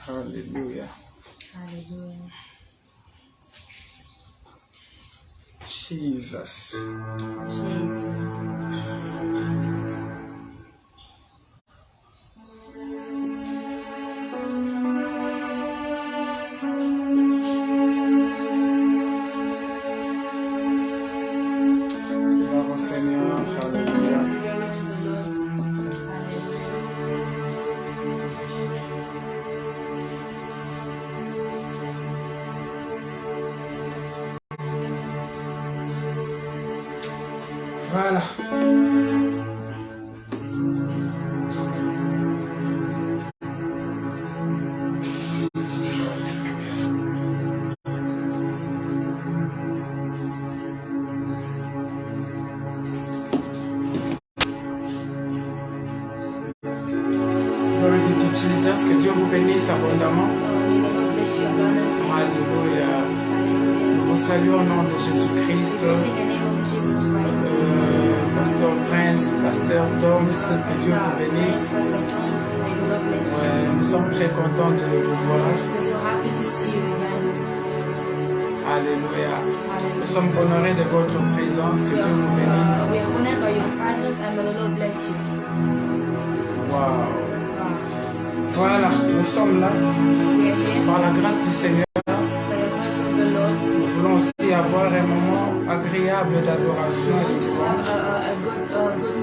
Hallelujah. Hallelujah. Jesus. Jésus. Gloire au Seigneur. Hallelujah. Glory to the Lord. Hallelujah. Voilà. Glory be to Jesus. Que Dieu vous bénisse abondamment. Oh, may the Lord bless you abundantly. Alléluia. Hallelujah. Nous vous saluons au nom de Jésus-Christ. We bless in the name of Jesus Christ. Pasteur Prince, Pasteur Toms, que Dieu vous bénisse. Pastor Thomas, may the Lord bless you. Ouais, nous sommes très contents de vous voir. We're so happy to see you again. Alléluia. Nous Hallelujah. sommes honorés de votre présence. Que Dieu vous bénisse. We are honored by your presence and may the Lord bless you. Wow. Wow. Voilà, nous sommes là. We are here Par la grâce du Seigneur, by the grace of the Lord. nous voulons aussi avoir un moment agréable We d'adoration. want to have a good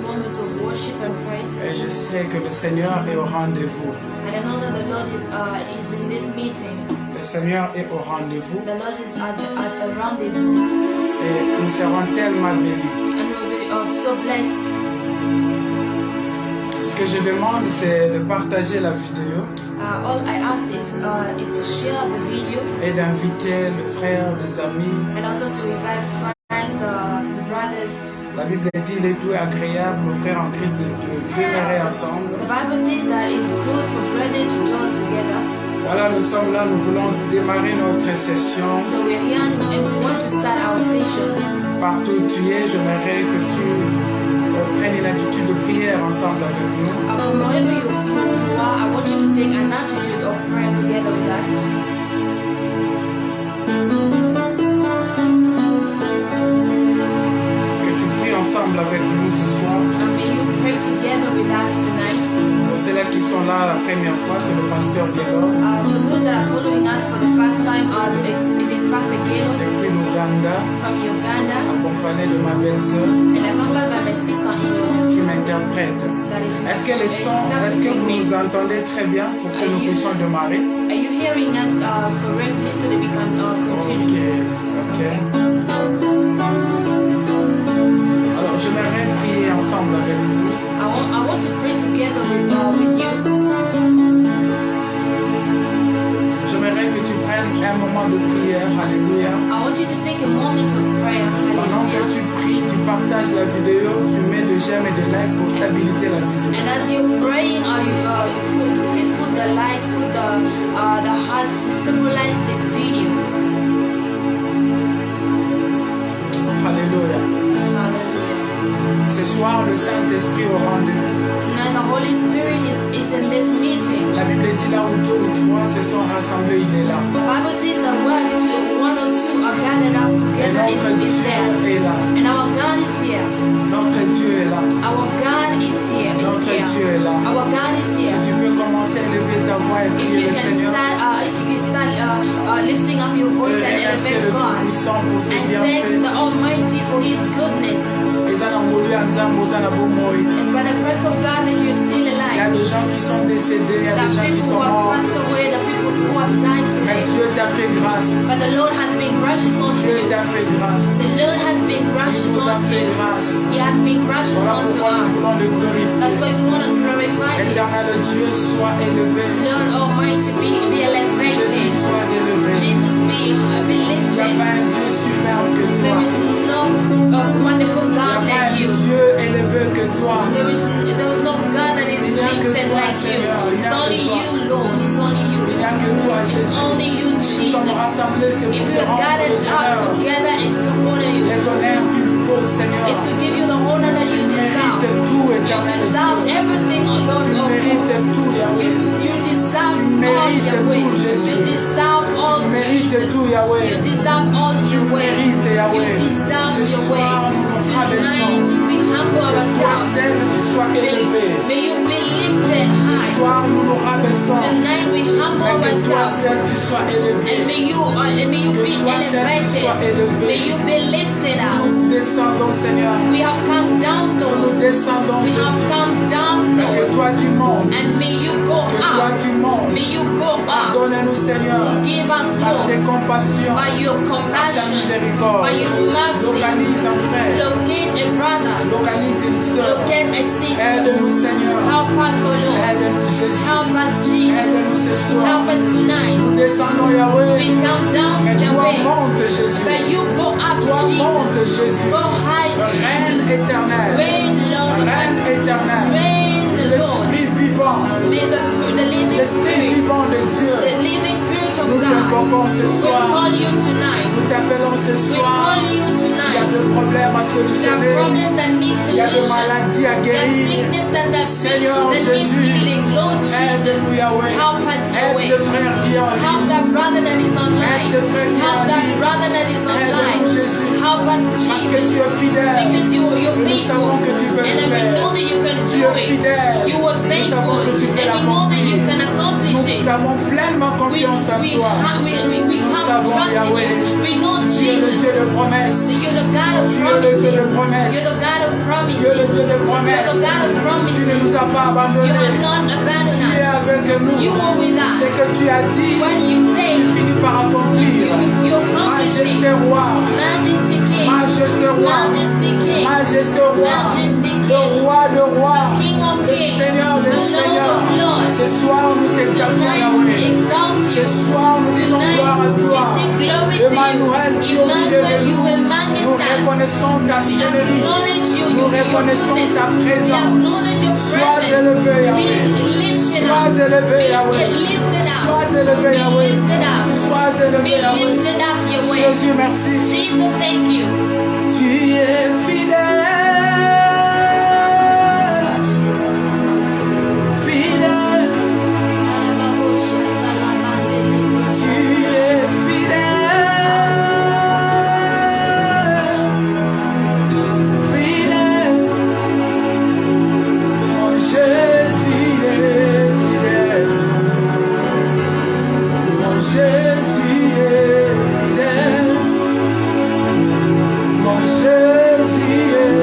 moment of worship and praise. Et je sais que le Seigneur est au rendez-vous. And I know that the Lord is in this meeting. Le Seigneur est au rendez-vous. The Lord is at the rendezvous. Et nous serons tellement bénis. And we'll be so blessed. Ce que je demande, c'est de partager la vidéo All I ask is to share the video et d'inviter le frère, les amis. and also to invite friends, brothers. La Bible dit il est doux et agréable aux frères en Christ de demeurer ensemble. The Bible says that it's good for brethren to join together. Voilà, nous sommes là, nous voulons démarrer notre session. So we're here and we want to start our session. Partout où tu es, j'aimerais que tu prennes une attitude de prière ensemble avec nous. From wherever you are, I want you to take an attitude of prayer together with us. Que tu pries ensemble avec nous ce soir. And may you pray together with us tonight. Pour ceux-là qui sont là la première fois, c'est le pasteur Guélo For those that are following us for the first time, it is Pastor Gelo depuis l'Ouganda, from Uganda accompagné de ma belle-sœur and accompanied by my sister-in-law qui m'interprète. that is Est-ce que vous me. nous entendez très bien pour que nous puissions démarrer? Are you hearing us correctly so that we can continue? Ok. Alors, j'aimerais prier ensemble avec vous. I want to pray together with you. J'aimerais que tu prennes un moment de prière. Alléluia. I want you to take a moment of prayer. Pendant que Hallelujah. tu pries, tu partages la vidéo, tu mets des j'aime et des likes pour stabiliser la vidéo. And as you're praying, please put the likes, put the hearts to stabilize this video. Alléluia. Hallelujah. Ce soir, le Saint-Esprit au rendez-vous. Tonight the Holy Spirit is in this meeting. La Bible dit là où deux ou trois se sont rassemblés, il est là. The Bible says that one or two are gathered up Et together notre is there. Dieu est là. And our God is here. Notre Dieu est là. Our God is here. Notre Dieu est là. Our God is Si here. tu peux commencer à élever ta voix et If prier you le can Seigneur. start lifting up your voice and Remercier elevate le God Tout-Puissant pour ses and thank bienfaits. the Almighty for His goodness. Eza na ngolu ya Nzambe, oza na bomoi. It's by the grace of God that you're still Il y a alive. des gens qui sont décédés, il y a The des gens qui people sont who have morts. passed away, the people who have died Mais today. Dieu t'a fait grâce. But the Lord has been gracious unto Dieu you. t'a fait grâce. The Lord has been Il gracious nous a unto fait you. grâce. He has been gracious Voilà unto pourquoi nous us. voulons le That's glorifier. why we want to glorify Him. Éternel Dieu, sois élevé. Lord Almighty, be elevated. Jésus, sois élevé. Jesus, be Il n'y a lifted. pas un Dieu superbe que There toi. is no wonderful Il n'y a God pas like un you. Dieu élevé que toi. There is no God that is Il n'y a que lifted toi, like you. Seigneur. Il n'y It's a que only toi. you, Lord. It's only you. Il n'y a que toi, It's Jésus. only you, Nous sommes Jesus. rassemblés, c'est If pour we te are rendre gathered les up honneurs. together, it's to honor you. Les honneurs qu'il faut, Seigneur. It's to give you the honor that you Tu deserve. mérites tout, You éternel deserve Dieu. everything, oh Lord. Tu mérites tout, Yahweh. You deserve Tu all mérites Yahweh. tout, Yahweh. You deserve all Tu your way. mérites, Yahweh. You deserve Ce your way. soir, nous nous rabaissons. Tonight we humble Que toi ourselves. seul, tu sois élevé. May you be lifted Ce high. soir, nous nous rabaissons. Tonight we humble Mais que toi ourselves. seul, tu sois élevé. And may you Que be toi seul, tu sois elevated. élevé. May you be lifted up. Nous descendons, Seigneur. We have come down, Nous Lord. descendons, We have Jésus. come down, Mais que Lord. toi, tu montes. And may you go Que toi, up. tu montes. May you go up. Pardonne-nous, Seigneur, Forgive us, par tes Lord, compassions, by your par ta compassion, miséricorde. by your mercy. Localise un frère, Locate a brother. localise une sœur. Locate a sister. Aide-nous, Seigneur. Help us, O Lord. Aide-nous, Jésus. Help us, Jesus. Aide-nous ce soir. Help us tonight. Nous descendons, We Yahweh. come down, Et toi, Yahweh. monte, Jésus. But you go up, Toi, monte, Jesus. Jésus. Go high, Reine Jesus. éternelle. Reign, Lord. Reine éternelle. Reign, the Lord. L'Esprit vivant. May the Spirit, the living L'Esprit Spirit, vivant de Dieu. the living Spirit of Nous God, t'invoquons ce we soir. call you tonight. Nous t'appelons ce We soir. call you Il y a tonight. des problèmes à There are solutionner. problems that need Il y a des solution. maladies à There are guérir. sickness that Seigneur needs Jésus, healing. Lord Jesus, aide-nous, Yahweh. help us, Aide Yahweh. ce frère qui est en Help ligne. that brother that is online. Aide ce frère qui est Help en that ligne. brother that is online. Aide-nous, Jésus. Help us, Parce que tu Jesus. es fidèle. Because you're Nous faithful. savons que tu peux And le we faire. know that you can Tu do es it. fidèle. You were Nous faithful. savons que tu peux And we know that you can l'accomplir. accomplish it. Nous avons pleinement We confiance en toi. come savons, trusting Yahweh, you. We know Tu es le Jesus. Dieu de promesses. You're the God of Tu es le promises. Dieu de promesses. You're the God of promises. Tu es le Dieu de You're promesses. the God of promises. Tu ne nous as pas You abandonnés. have not abandoned Tu es us. avec nous. You are with us. Ce que tu as dit, When you say, tu finis par accomplir. you accomplish it. Majesté roi. Majesty King. Majesté roi. Majesty King. Majesté roi. Majesty Le King. roi de rois. King of Le kings. Seigneur des The Lord seigneurs. of lords. Ce soir, nous t'exaltons, Tonight we Yahweh. exalt Ce you. soir, nous disons Tonight gloire à we toi. sing glory to Emmanuel, tu es au you. milieu de Emmanuel, you nous. among Nous us. reconnaissons ta We Seigneurie. acknowledge you, Nous your reconnaissons goodness. ta We présence. acknowledge your Sois presence. élevé, Be Yahweh. lifted Sois up. élevé, Be Yahweh. lifted up. Sois élevé, Be Yahweh. lifted up. Sois Be élevé, Yahweh. lifted up, Yahweh. Jésus, merci. Jesus, thank you. Tu es fidèle. Fidèle. Tu es fidèle. Fidèle. Mon Jésus est fidèle. Mon Jésus est fidèle. Mon Jésus est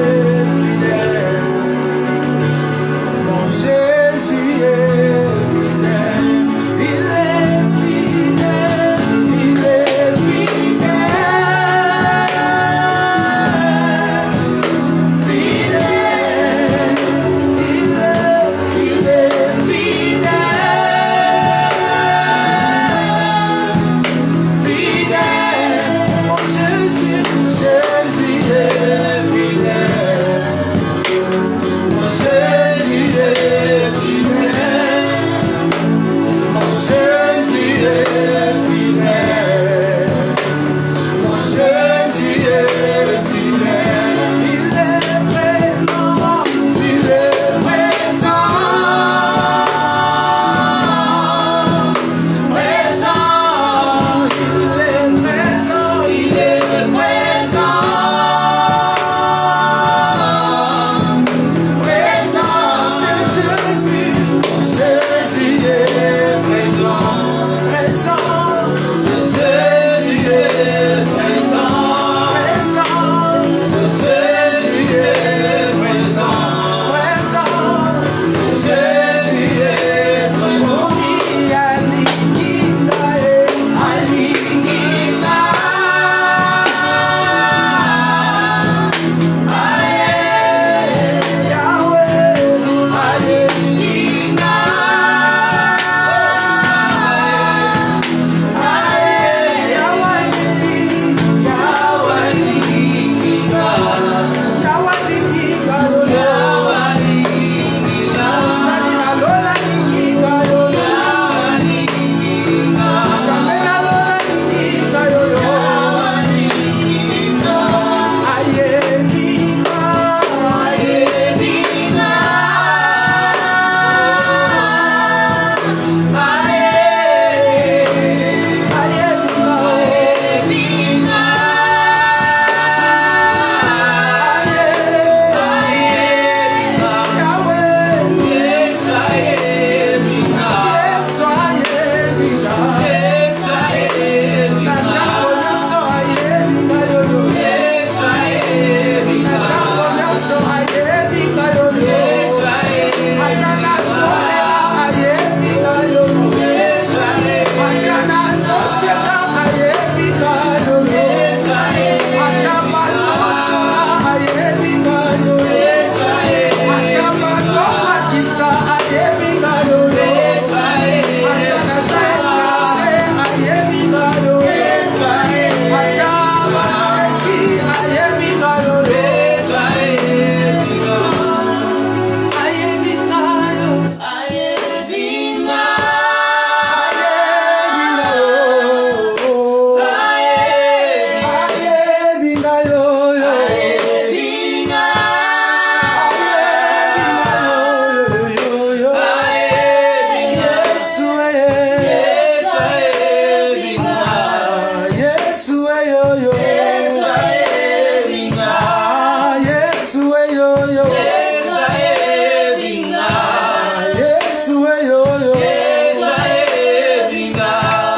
Yesu yo.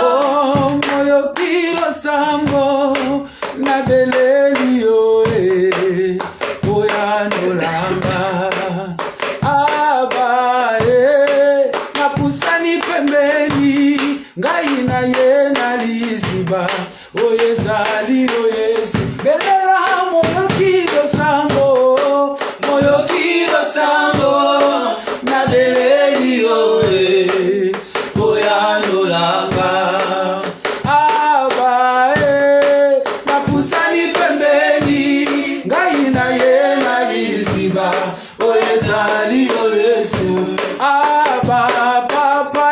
Oh, moyo kilo sango na beleli yo oya nolanga aba na pusani pembeni ngai na ye na liziba oyezali yo Yesu belela moyo kilo sango na beleli yo oya nolanga aba na pusani pembeni ngai na ye na liziba oyezali yo Yesu aba papa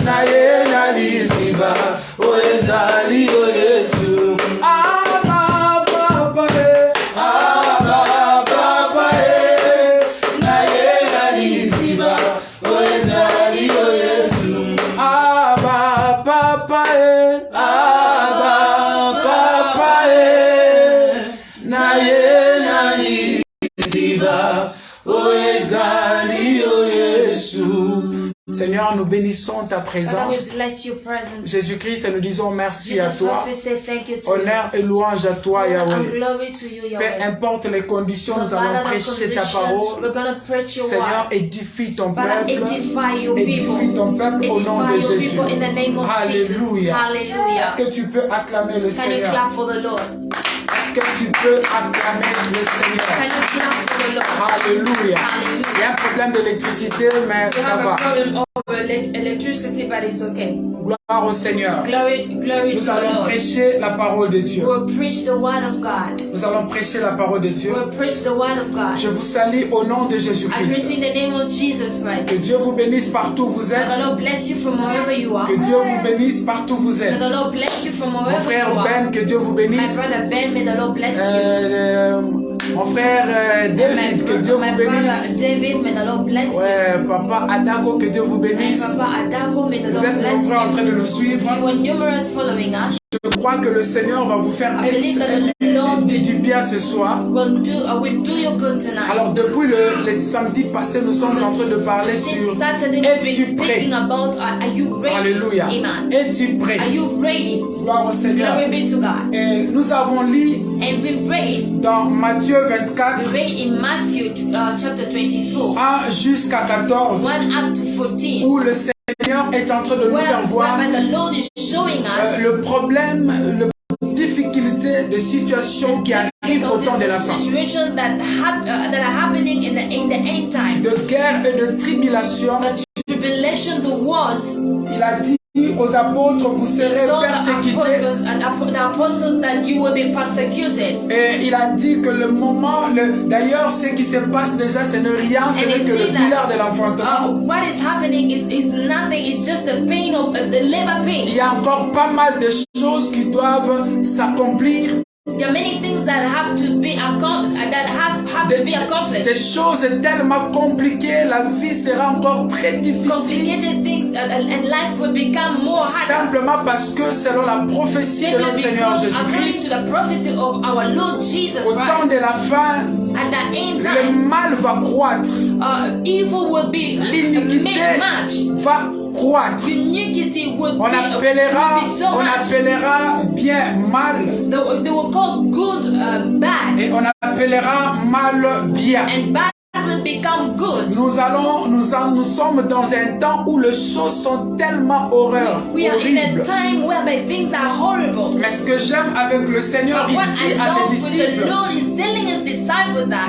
na ye na liziba oyezali yo Yesu aba papa na ye na liziba oyezali yo Yesu aba papa na ye na liziba oyezali yo Yesu. Seigneur, nous bénissons ta présence. Jésus-Christ, et nous disons merci à toi. Honneur et louange à toi, Yahweh. Peu importe les conditions, nous allons prêcher ta parole. Seigneur, édifie ton peuple. Édifie ton peuple au nom de Jésus. Alléluia. Est-ce que tu peux acclamer le Seigneur? Est-ce que tu peux acclamer le Seigneur? Alléluia. Il y a un problème d'électricité, mais ça va. Electricity, but it's okay. Gloire au Seigneur. Glory Nous allons prêcher la parole de Dieu. We'll preach the word of God. Nous allons prêcher la parole de Dieu. We'll preach the word of God. Je vous salue au nom de I Jésus-Christ. preach in the name of Jesus Christ. Que Dieu vous bénisse partout où vous êtes. May the Lord bless you from wherever you are. Que Dieu vous bénisse partout où vous May êtes. the Lord bless you from Mon wherever frère you are. Ben, que Dieu vous My bénisse. brother Ben, may the Lord bless you. Mon frère David, que Dieu My vous brother bénisse. David, may the Lord bless you. Ouais, papa Adako, que Dieu vous My bénisse. Papa Adago, may the Vous Lord êtes bless nombreux en train you. de nous suivre. You are numerous following us. Je crois que le Seigneur va vous faire I believe that the Lord du bien ce soir. will do you good tonight. Alors depuis le samedi passé, nous sommes en train de parler sur Since Saturday, we've been es-tu prêt? speaking about are you ready? Alléluia. Amen. Es-tu prêt? Are you ready? Gloire au Seigneur. Glory be to God. Et nous avons lu And we read, dans Matthieu 24, in Matthew chapter 24, 1 jusqu'à 14, 1 up to 14, où le Seigneur est en train de nous faire voir whereby the Lord is showing us le problème, la difficulté de situation qui arrive au temps de la fin. situations that are happening in the end time. De guerre et de tribulation. The tribulation, the wars. Il a dit aux apôtres, vous serez persécutés. The apostles that you will be persecuted. Et il a dit que le moment, d'ailleurs, ce qui se passe déjà, ce n'est rien, ce n'est que le douleur de l'enfantement. What is happening is nothing, it's just the pain of the labor pain. Il y a encore pas mal de choses qui doivent s'accomplir. There are many things that have to be accomplished. Des choses tellement compliquées, la vie sera encore très difficile. Complicated things and life will become more hard. Simplement parce que selon la prophétie de notre Seigneur Jésus-Christ, au temps de la fin, le mal va croître. Evil will be l'iniquité va croître. On appellera bien mal. They will call good bad. Et on appellera mal bien. And bad will become good. Nous sommes dans un temps où les choses sont tellement horribles. We are in a time whereby things are horrible. Mais ce que j'aime avec le Seigneur, il dit à ses disciples,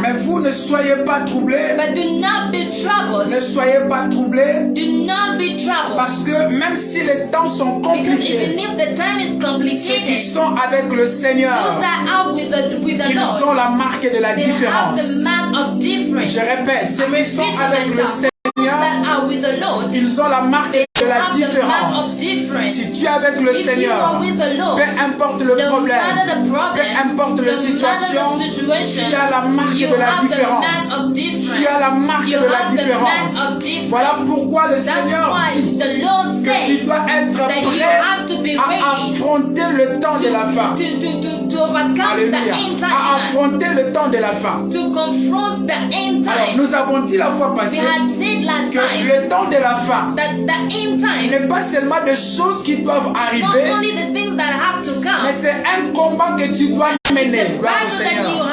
mais vous ne soyez pas troublés. But do not be troubled. Ne soyez pas troublés. Do not be troubled. Parce que même si les temps sont compliqués, even if the time is complicated, ceux qui sont avec le Seigneur, those that are with the ils Lord, ont la marque de la they différence. have the mark of difference. Je répète, ceux qui sont avec le Seigneur, that are with the Lord, ils ont la marque de de la différence. Si tu es avec le Seigneur, peu importe le problème, peu importe la situation, tu as la marque de la différence. Tu as la marque de la différence. Voilà pourquoi le Seigneur dit que tu dois être prêt à affronter le temps de la fin. Alléluia. À affronter le temps de la fin. Alors, nous avons dit la fois passée que le temps de la fin n'est pas seulement des choses qui doivent arriver, mais c'est un combat que tu dois mener. Gloire au Seigneur.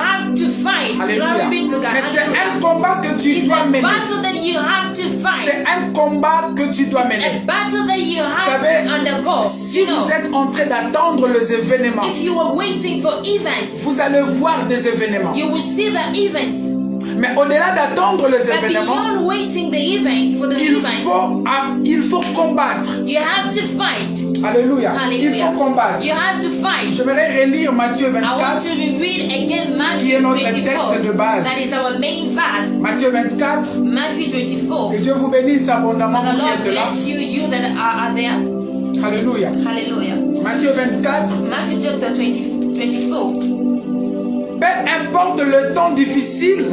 Alléluia. Mais c'est un combat que tu dois mener. C'est un combat que tu dois mener. Vous savez, si vous êtes en train d'attendre les événements, vous allez voir des événements. Mais au-delà d'attendre les événements, il faut combattre. Alléluia. Il faut combattre. J'aimerais relire Matthieu 24, qui est notre texte de base. Matthieu 24. Que Dieu vous bénisse abondamment pour qui êtes là. Alléluia. Matthieu 24. Peu importe le temps difficile,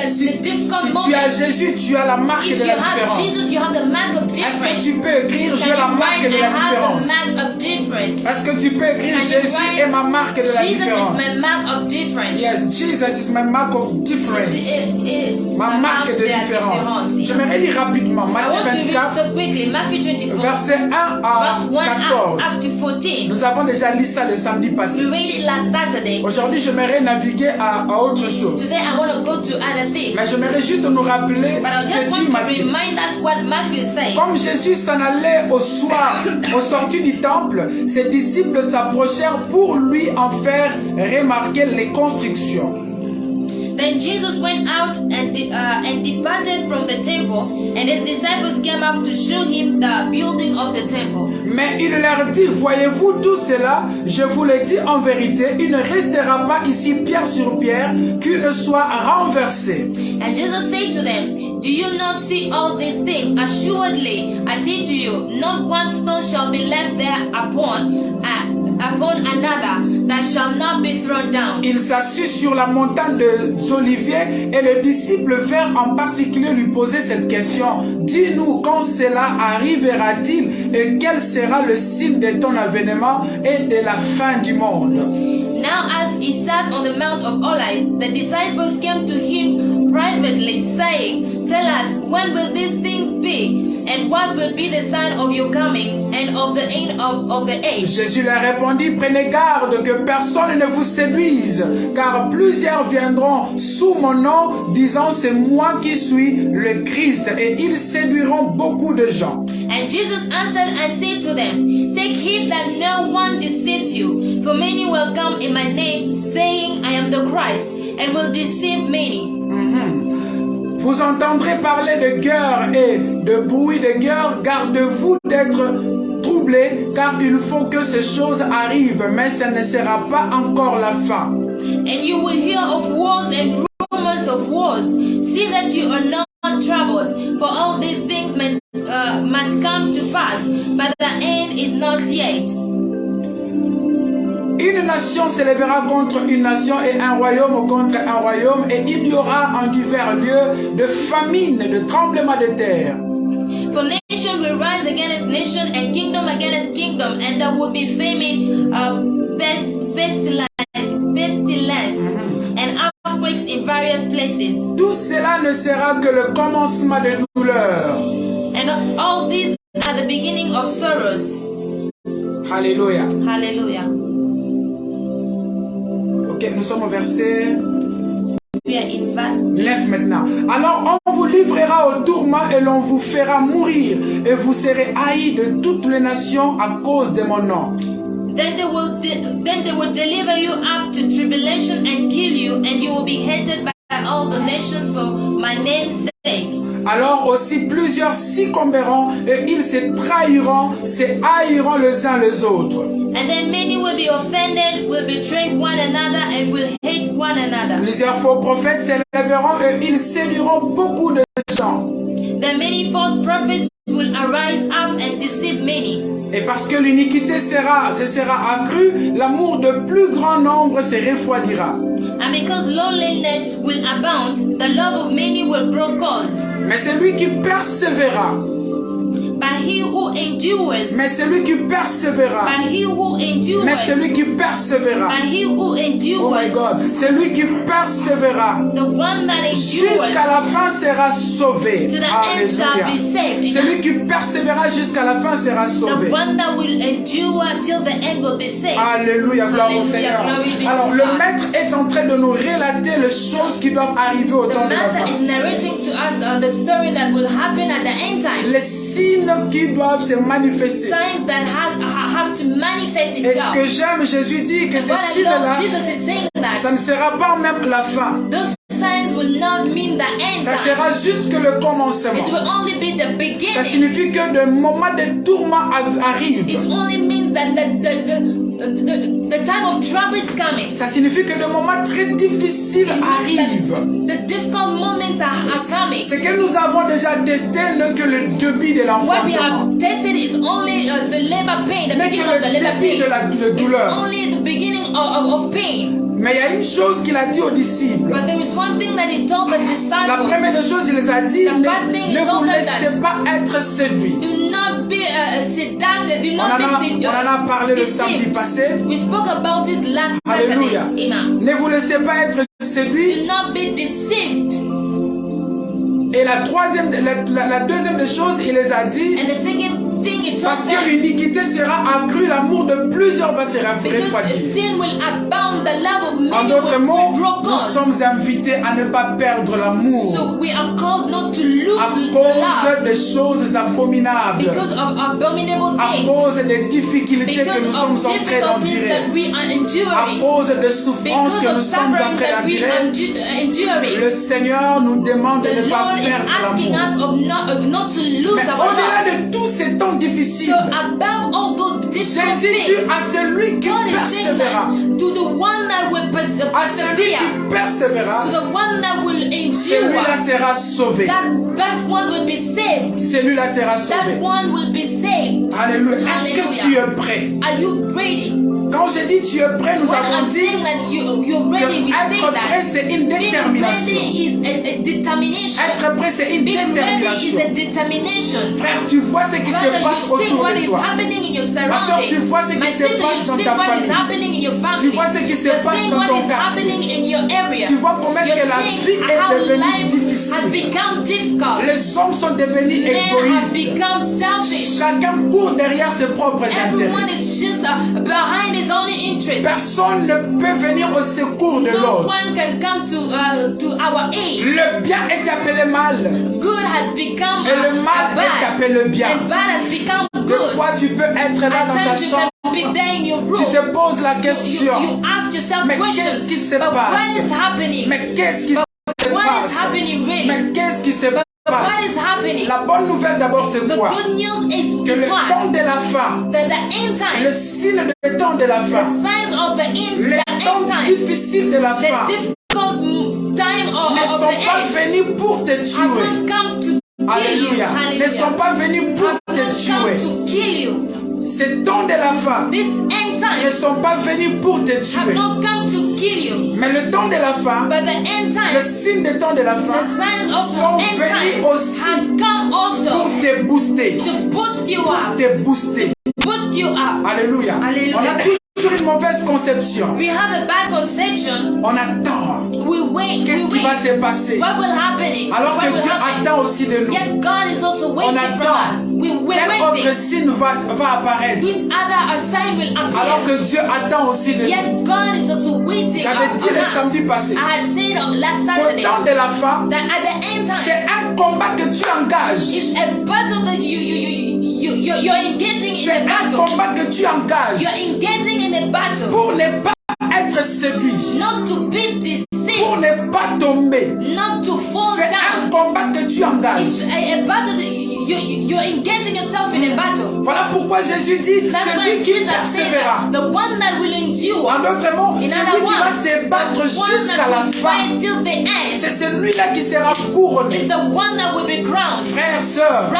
si tu as Jésus, tu as la marque de la différence. Est-ce que tu peux écrire j'ai la marque de la différence? Est-ce que tu peux écrire Jésus est ma marque de la différence? Yes, Jesus is my mark of difference. Ma marque de différence. J'aimerais lire rapidement Matthieu 24, verset 1 à 14. Nous avons déjà lu ça le samedi passé. Aujourd'hui, j'aimerais naviguer à autre chose. Mais j'aimerais juste nous rappeler ce que dit Matthieu. Comme Jésus s'en allait au soir, au sortir du temple, ses disciples s'approchèrent pour lui en faire remarquer les constructions. Then Jesus went out and departed from the temple, and his disciples came up to show him the building of the temple. Mais il leur dit, voyez-vous tout cela? Je vous le dis en vérité, il ne restera pas ici pierre sur pierre, qu'il ne soit renversé. And Jesus said to them, do you not see all these things? Assuredly, I say to you, not one stone shall be left there upon another that shall not be thrown down. Il s'assit sur la montagne des Oliviers et les disciples vinrent en particulier lui poser cette question. Dis-nous quand cela arrivera-t-il et quel sera le signe de ton avènement et de la fin du monde? Now as he sat on the Mount of Olives, the disciples came to him privately, saying, tell us, when will these things be? And what will be the sign of your coming and of the end of the age? Jésus leur répondit, prenez garde que personne ne vous séduise, car plusieurs viendront sous mon nom, disant c'est moi qui suis le Christ, et ils séduiront beaucoup de gens. And Jesus answered and said to them, take heed that no one deceives you, for many will come in my name, saying, I am the Christ, and will deceive many. Vous entendrez parler de guerre et de bruit de guerre, gardez-vous d'être troublés, car il faut que ces choses arrivent, mais ce ne sera pas encore la fin. And you will hear of wars and rumors of wars. See that you are not troubled, for all these things must come to pass, but the end is not yet. Une nation s'élèvera contre une nation et un royaume contre un royaume, et il y aura en divers lieux de famine, de tremblements de terre. For nation will rise against nation and kingdom against kingdom, and there will be famine, pestilence, and earthquakes in various places. Tout cela ne sera que le commencement de douleurs. And all these are the beginning of sorrows. Alléluia. Hallelujah. Ok, nous sommes au verset 9 maintenant. Alors on vous livrera au tourment et l'on vous fera mourir, et vous serez haïs de toutes les nations à cause de mon nom. Then they will deliver you up to tribulation and kill you, and you will be hated by all the nations for my name's sake. Alors aussi plusieurs succomberont et ils se trahiront, se haïront les uns les autres. And then many will be offended, will betray one another, and will hate one another. Plusieurs faux prophètes s'élèveront et ils séduiront beaucoup de gens. Then many false prophets will will arise up and deceive many. Et parce que l'iniquité sera accrue, l'amour de plus grand nombre se refroidira. And because loneliness will abound, the love of many will grow cold. Mais celui qui persévérera, but he who endures, mais celui qui persévérera, but he who endures, mais celui qui persévérera, but he who endures, oh my God, celui qui persévérera the one that endures, jusqu'à la fin sera sauvé. To the end shall be saved. Celui qui persévérera jusqu'à la fin sera sauvé. The one that will endure till the end will be saved. Alléluia, gloire au Seigneur. Alors le maître est en train de nous relater les choses qui doivent arriver au temps de la fin. The master is narrating to us the story that will happen at the end time. Les signes qui doivent se manifester. Signs that have to manifest itself. Et ce que j'aime, Jésus dit que ces signes-là, ça ne sera pas même la fin. Those signs will not mean the end. Ça sera juste que le commencement. It will only be the beginning. Ça signifie que le moment de tourment arrive. It only means that the time of trouble is coming. Ça signifie que le moment très difficile arrive. The difficult moments are coming. Ce que nous avons déjà testé n'est que le début de l'enfantement. What we have tested is only the labor pain, the beginning of the labor pain. De la douleur. It's only the beginning of pain. Mais il y a une chose qu'il a dit aux disciples. But there is one thing that he told the disciples. La première des choses, il les a dit, ne vous laissez pas être séduits. Do not be seduced. Do not be seduced. On en a parlé le samedi passé. We spoke about it last Alléluia. Saturday. Ne vous laissez pas être séduits. Do not be deceived. Et la deuxième des choses, il les a dit. And the second thing he told parce que l'iniquité sera accrue, l'amour de plusieurs va se refroidir. Sin will abound, the love of many en d'autres mots, will grow cold. Nous sommes invités à ne pas perdre l'amour. So we are called not to lose à cause des choses abominables. Because of abominable things. À cause des difficultés que nous sommes en train d'endurer. À cause des souffrances que nous sommes en train d'endurer. Le Seigneur nous demande de ne pas perdre l'amour. Mais au-delà de tous ces temps difficiles, Jésus dit à celui qui persévérera, à celui qui persévérera, celui-là sera sauvé. Celui-là sera sauvé. Alléluia. Est-ce que tu es prêt? Quand je dis tu es prêt, nous avons dit que être prêt c'est une détermination. Être prêt c'est une détermination. Frère, tu vois ce qui se passe autour de toi. Ma soeur, tu vois ce qui se passe dans ta famille. Tu vois ce qui se passe dans ton quartier. Tu vois comment est-ce que la vie est devenue difficile. Les hommes sont devenus égoïstes. Chacun court derrière ses propres intérêts. Personne ne peut venir au secours de l'autre. Le bien est appelé mal. Et le mal est appelé bien. Des fois, tu peux être là dans ta chambre. Tu te poses la question. Mais qu'est-ce qui se passe? Mais qu'est-ce qui se passe? Mais qu'est-ce qui se passe? La bonne nouvelle d'abord c'est quoi? Que le temps de la fin, le signe du temps de la fin, le temps difficile de la fin ne sont pas venus pour te tuer. Alléluia. Ne sont pas venus pour te tuer. Ces temps de la fin ne sont pas venus pour te tuer. Mais le temps de la fin, le signe du temps de la fin sont venus aussi pour te booster. Pour te booster. Alléluia. On a toujours une mauvaise conception. On attend. Qu'est-ce qui va se passer? Alors que Dieu attend aussi de nous. On attend. Quel autre signe va apparaître? Alors que Dieu attend aussi de nous. J'avais dit le samedi passé. Au temps de la fin, c'est un combat que tu engages. C'est un combat que tu engages pour ne pas être séduit, pour ne pas tomber. C'est un combat que tu tu engages. It's a battle. You're engaging yourself in a battle. Voilà pourquoi Jésus dit, c'est lui qui persévérera. The one that will endure. En d'autres mots, c'est lui qui va se battre jusqu'à la fin. C'est celui-là qui sera couronné. Is the one that will be crowned. Frères, sœurs,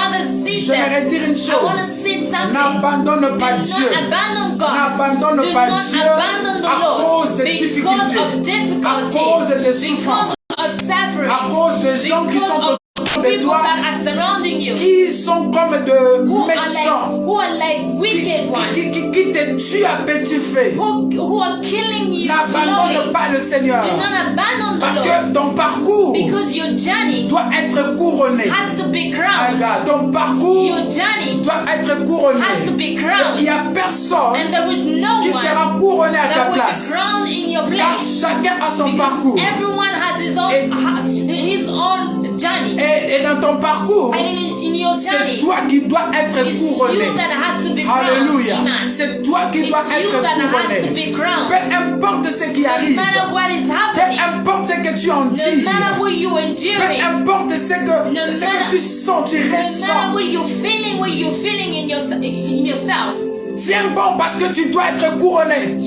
j'aimerais dire une chose. N'abandonne pas Dieu. N'abandonne pas Dieu à cause des difficultés, à cause des souffrances, à cause des gens qui sont autour de toi, qui sont comme de méchants, qui te tuent à petit feu. N'abandonne pas le Seigneur, parce que ton parcours doit être couronné. Ton parcours doit être couronné. Il n'y a personne qui sera couronné à ta place, car chacun a son parcours. Et dans ton parcours, c'est toi qui dois être couronné. Alléluia. C'est toi qui dois être couronné. Peu importe ce qui arrive, peu importe ce que tu endures, peu importe ce que tu sens, tu ressens. Tiens bon parce que tu dois être couronné.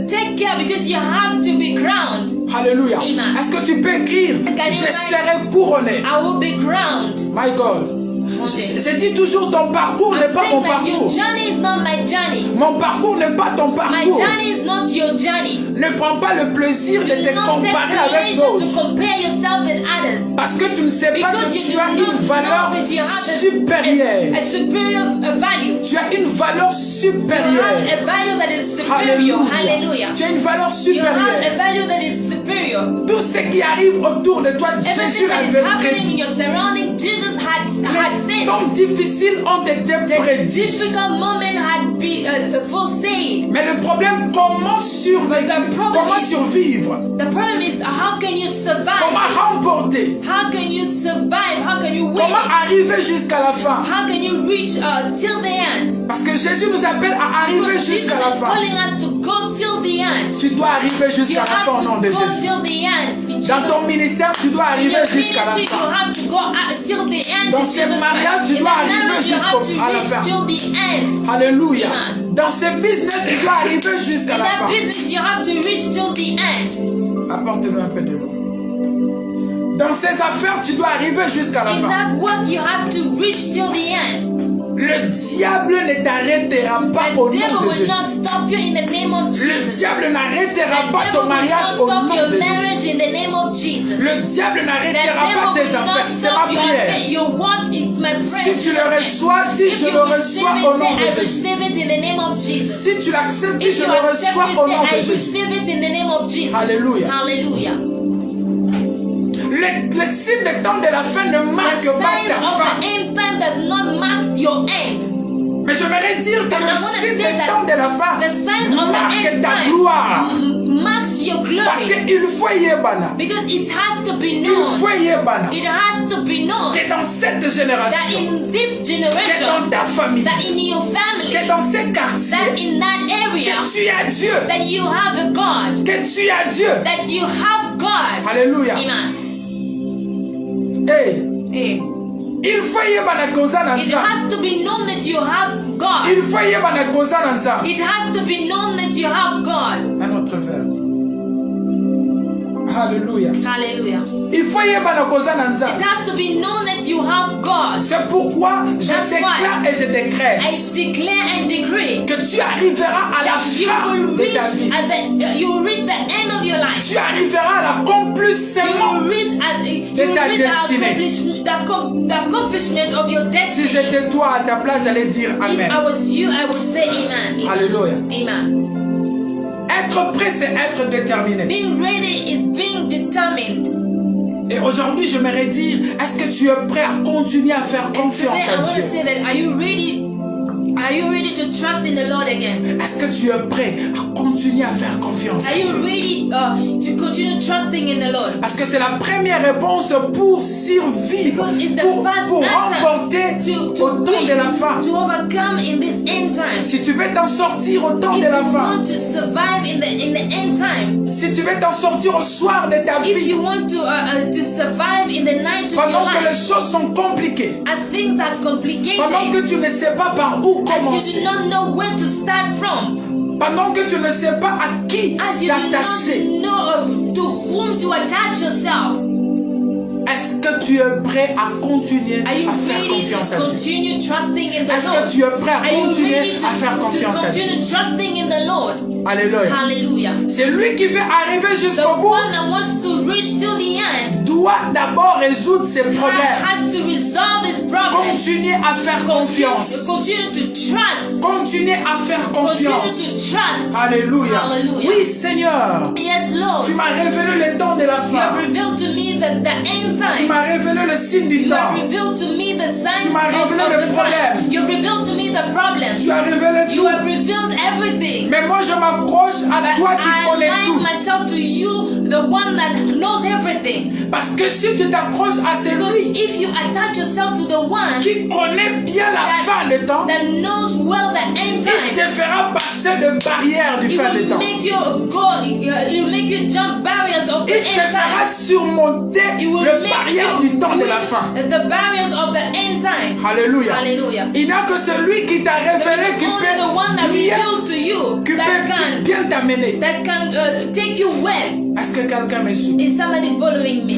Take care because you have to be crowned. Alléluia. Est-ce que tu peux écrire? Je serai couronné. I will be crowned. My God. Je dis toujours ton parcours n'est pas mon parcours. Your journey is not my journey. Mon parcours n'est pas ton parcours. My journey is not your journey. Ne prends pas le plaisir de te comparer avec d'autres. Parce que tu ne sais pas que tu as une valeur supérieure. Tu as une valeur supérieure. Hallelujah. Tu as une valeur supérieure. Tout ce qui arrive autour de toi, Jésus l'avait prédit. Les temps difficiles ont été prédits. Mais le problème, comment survivre? The problem is how can you survive? Comment remporter? How can you survive? How can you win? Comment arriver jusqu'à la fin? How can you reach till the end? Parce que Jésus nous appelle à arriver jusqu'à la fin. Calling us to go till the end. Tu dois arriver jusqu'à la fin au nom de Jésus. Dans ton ministère, tu dois arriver jusqu'à la fin. Dans ce mariage, tu dois arriver jusqu'à la fin. Alléluia. Dans ce business, tu dois arriver jusqu'à la fin. Apporte-nous un peu de l'eau. Dans ces affaires, tu dois arriver jusqu'à la fin. Le diable ne t'arrêtera pas au nom de Jésus. Le diable n'arrêtera pas ton mariage au nom de Jésus. Le diable n'arrêtera pas tes affaires. C'est ma prière. Si tu le reçois, dis je le reçois au nom de Jésus. Si tu l'acceptes, dis je le reçois au nom de Jésus. Alléluia. Le signe des temps de la fin ne marque pas ta fin. Mais je voudrais dire que le signe des temps de la fin marque ta gloire. Parce qu'il faut y bana. Il faut y bana. Que dans cette génération, que dans ta famille, que dans ce quartier, que tu as Dieu. Que tu as Dieu. Alléluia. Hey. Il faut y bana koza na It has to be known that you have God. Il faut y bana koza na ça. It has to be known that you have God. Un autre verbe. Alléluia. Hallelujah. Il faut y bana koza na ça. It has to be known that you have God. C'est pourquoi je déclare et je décrète. I declare and decree que tu arriveras à la fin de ta vie. You will reach the end of your life. Tu arriveras à l'accomplissement de ta destinée. The accomplishment of your destiny. Si j'étais toi à ta place, j'allais dire Amen. If I was you, I would say Amen. Alléluia. Amen. Être prêt, c'est être déterminé. Being ready is being determined. Et aujourd'hui, je j'aimerais dire, est-ce que tu es prêt à continuer à faire confiance à Dieu? Are you ready Are you ready to trust in the Lord again? Est-ce que tu es prêt à continuer à faire confiance à Dieu? Are you ready to continue trusting in the Lord? Parce que c'est la première réponse pour survivre, Because it's the pour first remporter au temps de la fin. to overcome in this end time. Si tu veux t'en sortir au temps If de la you fin, want to survive in the end time, si tu veux t'en sortir au soir de ta if vie, you want to survive in the night of your pendant que les life, choses sont compliquées, as things are pendant complicated, que tu ne sais pas par où as you commencer, do not know where to start from, pendant que tu ne sais pas à qui as you do t'attacher, not know to whom to attach yourself, est-ce que tu es prêt à continuer are you à faire ready confiance to à Dieu? continue trusting in the Est-ce Lord? que tu es prêt à Are you continuer ready à faire to confiance à Dieu? continue trusting in the Lord? Alléluia. Hallelujah. C'est lui qui veut arriver The jusqu'au bout, one that wants to reach till the end doit d'abord résoudre ses problèmes. has to resolve his problems. Continuer à faire confiance. Continue to trust. Continuer à faire Continue confiance. to trust. Alléluia. Hallelujah. Oui, Seigneur. Yes, Lord. Tu m'as révélé le temps de la You have fin. revealed to me the end Tu time. m'as révélé le signe du You have temps. revealed to me the signs Tu m'as révélé of le the problème. time. You have revealed to me the problems. Tu as révélé You tout. have revealed everything. Mais moi, je m'accroche à But toi qui I connais align tout. myself to you, the one that knows everything. Parce que si tu t'accroches à Because celui if you attach yourself to the one qui connaît bien la fin des temps, that knows well the end il time, te fera passer de barrières du it fin des will temps. make you go, it will make you jump barriers of the Il te end fera time. surmonter It will le make barrière you du temps de la fin. the barriers of the end time. Alléluia. Hallelujah. Il n'y a que celui qui t'a There révélé is qui only the one that peut bien, revealed to you qui that peut can bien t'amener. take you well. Est-ce que quelqu'un me suit? Is somebody following me?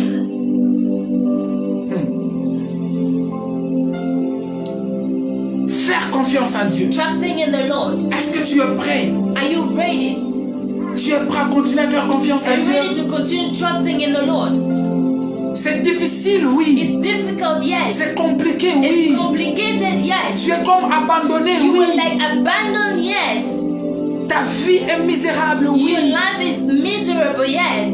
Faire confiance en Dieu. Trusting in the Lord. Est-ce que tu es prêt? Are you ready? Tu es prêt à continuer à faire confiance Are à you Dieu? ready to continue trusting in the Lord? C'est difficile, oui. It's difficult, yes. C'est compliqué, It's oui. complicated, yes. Tu es comme abandonné, You will oui. like abandon, yes. Ta vie est misérable, Your oui. life is miserable, yes.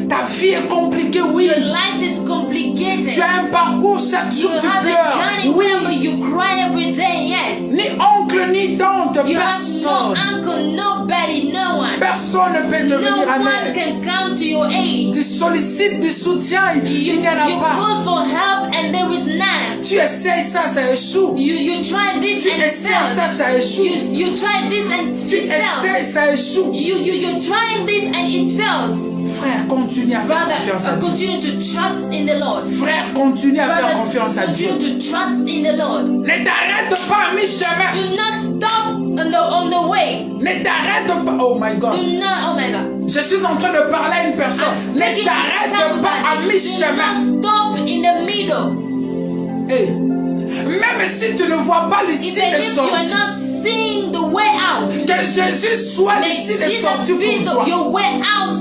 Ta vie est compliquée, oui. Your life is complicated. Tu as un parcours, chaque You jour tu have a pleures. journey where you cry every day, yes. Ni oncle, ni tante, You have no personne. uncle, nobody, no one. Personne ne peut te No venir en one aide. can come to your aid. Tu sollicites du soutien, You il n'y en a pas. call for help and there is none. Tu essayes ça, ça échoue. You try this Tu and it essayes ça, fails. ça échoue. You try this and Tu it essayes, fails. ça échoue. You trying this and it fails. Frère, continue à faire confiance à Brother, Dieu. continue to trust in the Lord. Frère, continue à faire Brother, confiance à Dieu. continue to trust in the Lord. Ne t'arrête pas à mi-chemin. Do not stop on the way. Ne t'arrête pas. Oh my God. Do not, oh my God. Je suis en train de parler à une personne. I'm Ne speaking to t'arrête pas à somebody. Do mi-chemin. not stop in the middle. Hey. Même si tu ne vois pas l'issue Even de if you are sortie, not seeing the way out, que Jésus soit may l'issue de Jesus sortie be pour toi. your way out.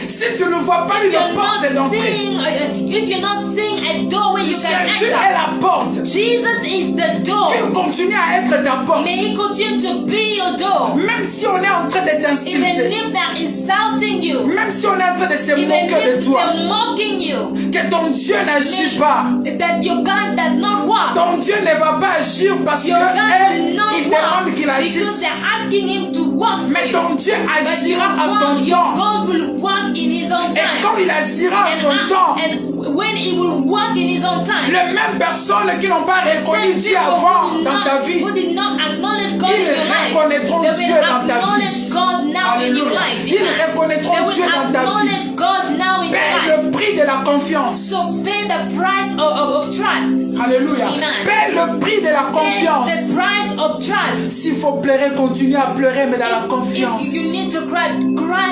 Si tu ne vois pas If une you're porte not d'entrée, seeing, if you're not seeing a door where you can Jésus est enter, la porte. Jesus is the door. Qu'il continue à être ta porte. May He continue to be your door. Même si on est en train de Even t'insulter, if they're insulting you, même si on est en train de se even moquer de if toi, they're mocking you, que ton Dieu n'agit may- pas. that your God does not work. Ton Dieu ne va pas agir parce que Your God will il not demande work qu'il because agisse. they're asking Him to work for Mais you. ton Dieu But agira à son your temps. God will work in His own Et time. quand il agira à son temps, And when He will work in His own time, les mêmes personnes qui n'ont pas reconnu same Dieu people avant dans ta vie, who did not acknowledge God ils in your life, reconnaîtront they Dieu will dans ta acknowledge vie. God now in your Alléluia. life. Ils They reconnaîtront will Dieu dans ta vie. acknowledge God now in your Paie life. le prix de la confiance. So pay the price of trust. Alléluia. Amen. Paie le prix de la Pay confiance. the price of trust. S'il faut pleurer, continue à pleurer, mais dans la confiance. If you need to cry,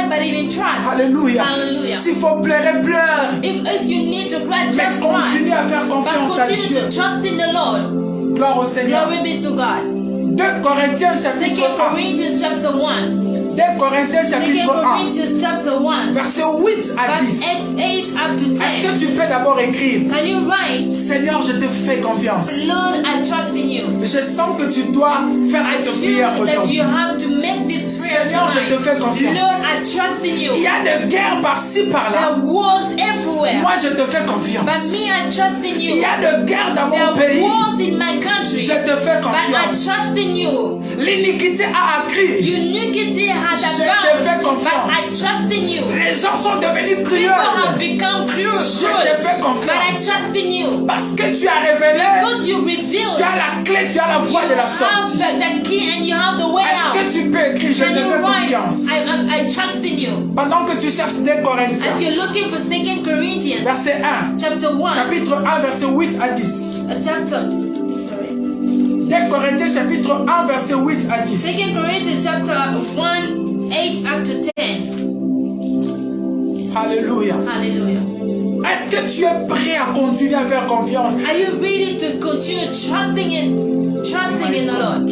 but in trust. Alléluia. Hallelujah. S'il faut pleurer, pleure. If you need to cry, Mais just cry. continue à faire But confiance à continue Dieu. to trust in the Lord. Gloire au Seigneur. Glory be to God. 2 Corinthiens 2 chapitre 1. Corinthians chapter 1. 2 Corinthiens 2 chapitre 1, Corinthians chapter 1, verset 8 à verse 10. 8 up to 10. Est-ce que tu peux d'abord écrire? Can you write, Seigneur, je te fais confiance. Lord, I trust in you. Je sens que tu dois faire I cette feel prière that you aujourd'hui. have to make this prayer Seigneur, je te tonight. fais confiance. Lord, I trust in you. Il y a des guerres par-ci par-là. There are wars everywhere. Moi, je te fais But confiance. me, I trust in Il you. y a des guerres dans There mon are pays. wars in my country. Je te fais But I confiance. trust in you. L'iniquité a accru. Uniquity has Je te abounded. fais But confiance. I trust in you. Les gens sont devenus People cruels. have become cruel. Je te fais But I confiance. trust in you. Parce que tu as révélé. Because you revealed. Tu as la clé, tu as la voie de la have sortie. the key and you have the way Est-ce out. que tu peux écrire? Je Can te you fais write? confiance. I trust in you. Pendant que tu cherches 2 Corinthiens, As you're looking for 2 Corinthians, verset 1, chapter 1, chapitre 1, verset 8 à 10. chapter, 2 Corinthiens, chapitre 1, verset 8 à 10. 2 Corinthians chapter 1, 8 up to 10. Alléluia. Hallelujah. Est-ce que tu es prêt à continuer à faire confiance? Are you ready to continue trusting in the Lord?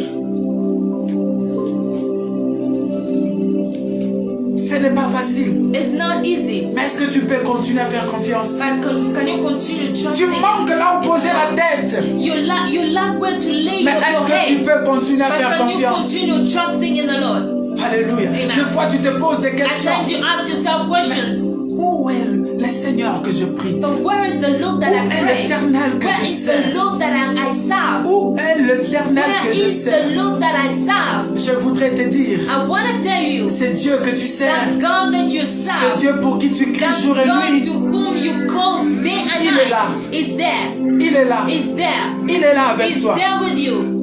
Ce n'est pas facile. It's not easy. Mais est-ce que tu peux continuer à faire confiance? But can you continue Tu trusting? manques là où poser la tête. You lack where to lay Mais your est-ce que tu head. peux continuer à But faire can you confiance? continue trusting in the Lord? Alléluia. Amen. Des fois, tu te poses des At questions. times you ask yourself questions. Où est le Seigneur que je prie? But where is the Lord that Où I est pray? l'Éternel que Where je is sers? the Lord that I serve? Où est l'Éternel que Where je is sers? the Lord that I serve? Je voudrais te dire, I want to tell you c'est Dieu que tu sers. that God that you C'est serve, Dieu pour qui tu cries that jour et God nuit. to whom you call day and Il est là. night, is there. Il est là. Is there. Il est là avec Is toi. there with you.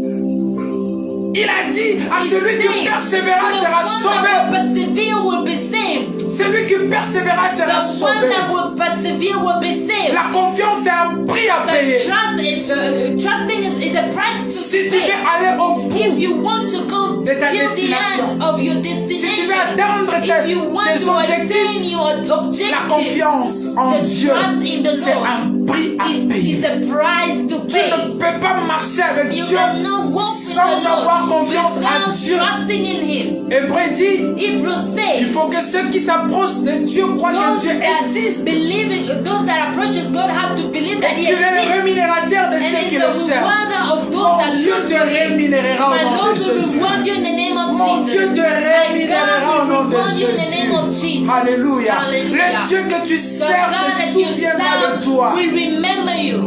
Il a dit à He's celui qui saved. persévérera The sera one that sauvé. will persevere will be saved. Celui qui persévérera sera The one sauvé. that will persevere will be saved. La confiance est un prix à The payer. trusting is a price to Si tu veux pay. aller au bout, If you want to go de ta till the destination. end of your si tu veux destination, atteindre if you want tes to objectifs, attain your la objectives, confiance en the Dieu, trust in the c'est Lord un prix à is payer. a price to Tu pay. ne peux pas marcher avec You Dieu cannot walk sans with the avoir Lord confiance à without Dieu. trusting in Him. Hébreu dit, Hebrews il says, faut que ceux qui s'approchent de Dieu croient que those Dieu that existe. those that approaches God have to believe that Et He qu'il est le exists. rémunérateur de And ceux is qui the le cherchent. rewarder of those Mon that Dieu look te for Him. rémunérera au My nom de Lord will Jésus. reward you in the name of Mon Jesus. Dieu te My rémunérera au God nom will de reward you in the name of Jésus. Jesus. Alléluia. Hallelujah. Le Dieu que tu The sers God se that you souviendra de serve toi. will remember you.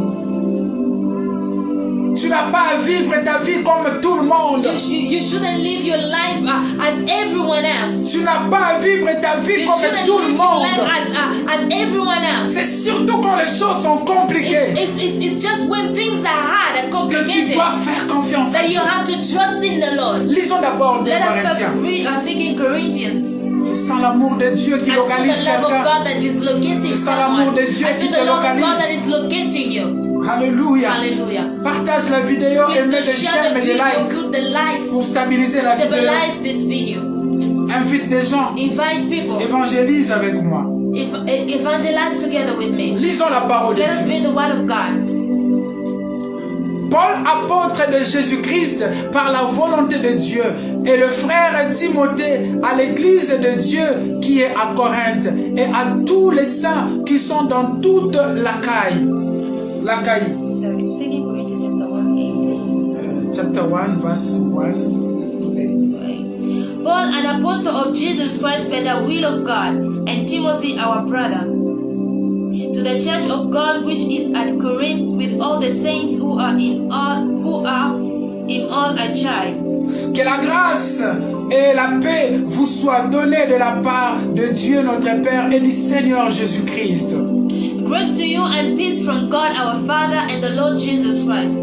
Tu n'as pas à vivre ta vie comme tout le monde. You shouldn't live your life as everyone else. Tu n'as pas à vivre ta vie You comme shouldn't tout le live your monde. life as everyone else. C'est surtout quand les choses sont compliquées It's just when things are hard and que tu complicated dois faire confiance à that you Dieu. have to trust in the Lord. Lisons d'abord 2 Let us first Corinthiens. read 2 Corinthians. Je sens l'amour de Dieu qui I feel localise the love of quelqu'un. God that is locating Je sens l'amour someone. de Dieu I qui feel te the love of God localise. that is locating you. Alléluia. Hallelujah. Partage la vidéo et mets Please des share j'aime the et des video, likes put the likes, pour stabiliser la vidéo. stabilize this video. Invite des gens. Invite people. Évangélise avec moi. Evangelize together with me. Lisons la parole de Let us Dieu. read the word of God. Paul, apôtre de Jésus-Christ, par la volonté de Dieu, et le frère Timothée à l'église de Dieu qui est à Corinthe, et à tous les saints qui sont dans toute l'Achaïe. L'Achaïe. Chapter 1, verse 1. Paul, an apostle of Jesus Christ by the will of God, and Timothy, our brother, to the church of God which is at Corinth, with all the saints who are in all Achaia. Que la grâce et la paix vous soient données de la part de Dieu notre Père et du Seigneur Jésus-Christ. Grace to you and peace from God our Father and the Lord Jesus Christ.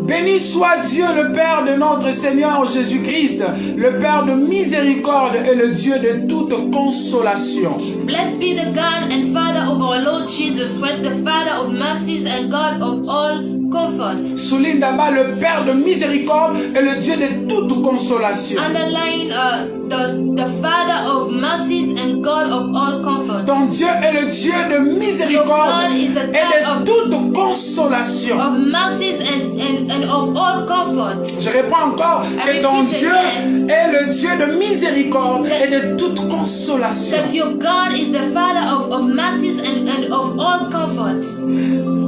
Béni soit Dieu le Père de notre Seigneur Jésus-Christ, le Père de miséricorde et le Dieu de toute consolation. Blessed be the God and Father of our Lord Jesus Christ, the Father of mercies and God of all comfort. Souligne d'abord le Père de miséricorde et le Dieu de toute consolation. Underline the Father of mercies and God of all comfort. Ton Dieu est le Dieu de miséricorde Your God is the God et de toute of consolation. consolation. Of mercies and of all comfort. Je reprends encore que ton Dieu est le Dieu de miséricorde et de toute consolation. That your God is the Father of mercies and of all comfort.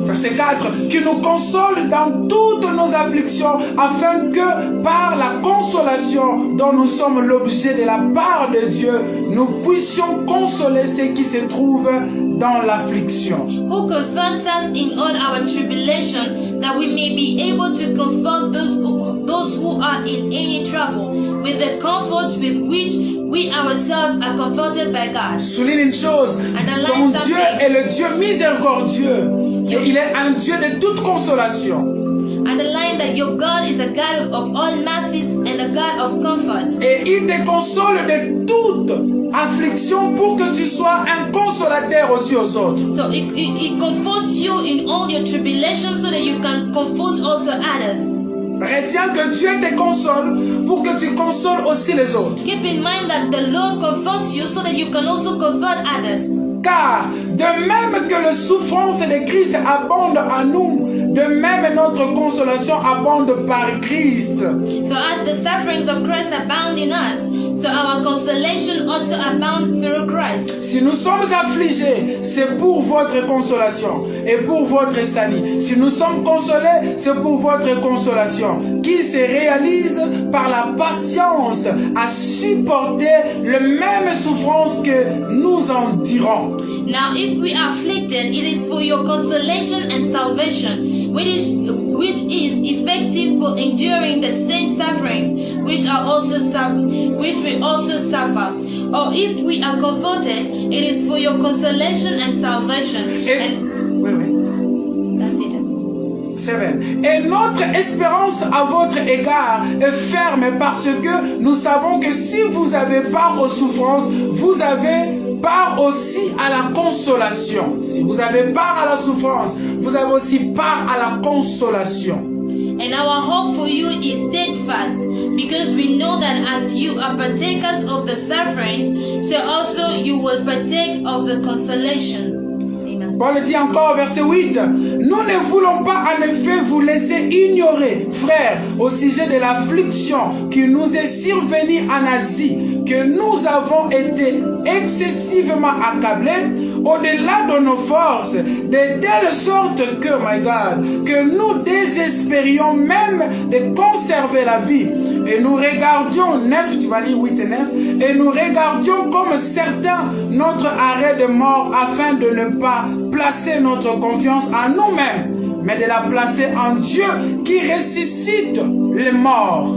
Verset 4, qui nous console dans toutes nos afflictions, afin que par la consolation dont nous sommes l'objet de la part de Dieu, nous puissions consoler ceux qui se trouvent dans l'affliction. Who comforts us in all our tribulation, that we may be able to comfort those who are in any trouble, with the comfort with which we ourselves are comforted by God. Souligne une chose, ton Dieu est le Dieu miséricordieux et il est un Dieu de toute consolation. Underline that your God is a God of all mercies and a God of comfort. Et il te console de toute affliction pour que tu sois un consolateur aussi aux autres. So it comforts you in all your tribulations so that you can comfort also others. Retiens que Dieu te console pour que tu consoles aussi les autres. Keep in mind that the Lord comforts you so that you can also comfort others. Car de même que la souffrance de Christ abonde en nous, de même notre consolation abonde par Christ. For as the sufferings of Christ abound in us, so our consolation also abounds through Christ. Si nous sommes affligés, c'est pour votre consolation et pour votre salut. Si nous sommes consolés, c'est pour votre consolation, qui se réalise par la patience à supporter la même souffrance que nous endurons. Now if we are afflicted, it is for your consolation and salvation, which is effective for enduring the same sufferings which we also suffer. Or if we are comforted, it is for your consolation and salvation. That's it. 7. Et notre espérance à votre égard est ferme parce que nous savons que si vous avez part aux souffrances, vous avez part aussi à la consolation. Si vous avez part à la souffrance, vous avez aussi part à la consolation. And our hope for you is steadfast, because we know that as you are partakers of the sufferings, so also you will partake of the consolation. Paul dit encore, verset 8, nous ne voulons pas en effet vous laisser ignorer, frères, au sujet de l'affliction qui nous est survenue en Asie, que nous avons été excessivement accablés au-delà de nos forces, de telle sorte que, my God, que nous désespérions même de conserver la vie. Et nous regardions, 9, tu vas lire 8 et 9, et nous regardions comme certains notre arrêt de mort afin de ne pas placer notre confiance en nous-mêmes, mais de la placer en Dieu qui ressuscite les morts.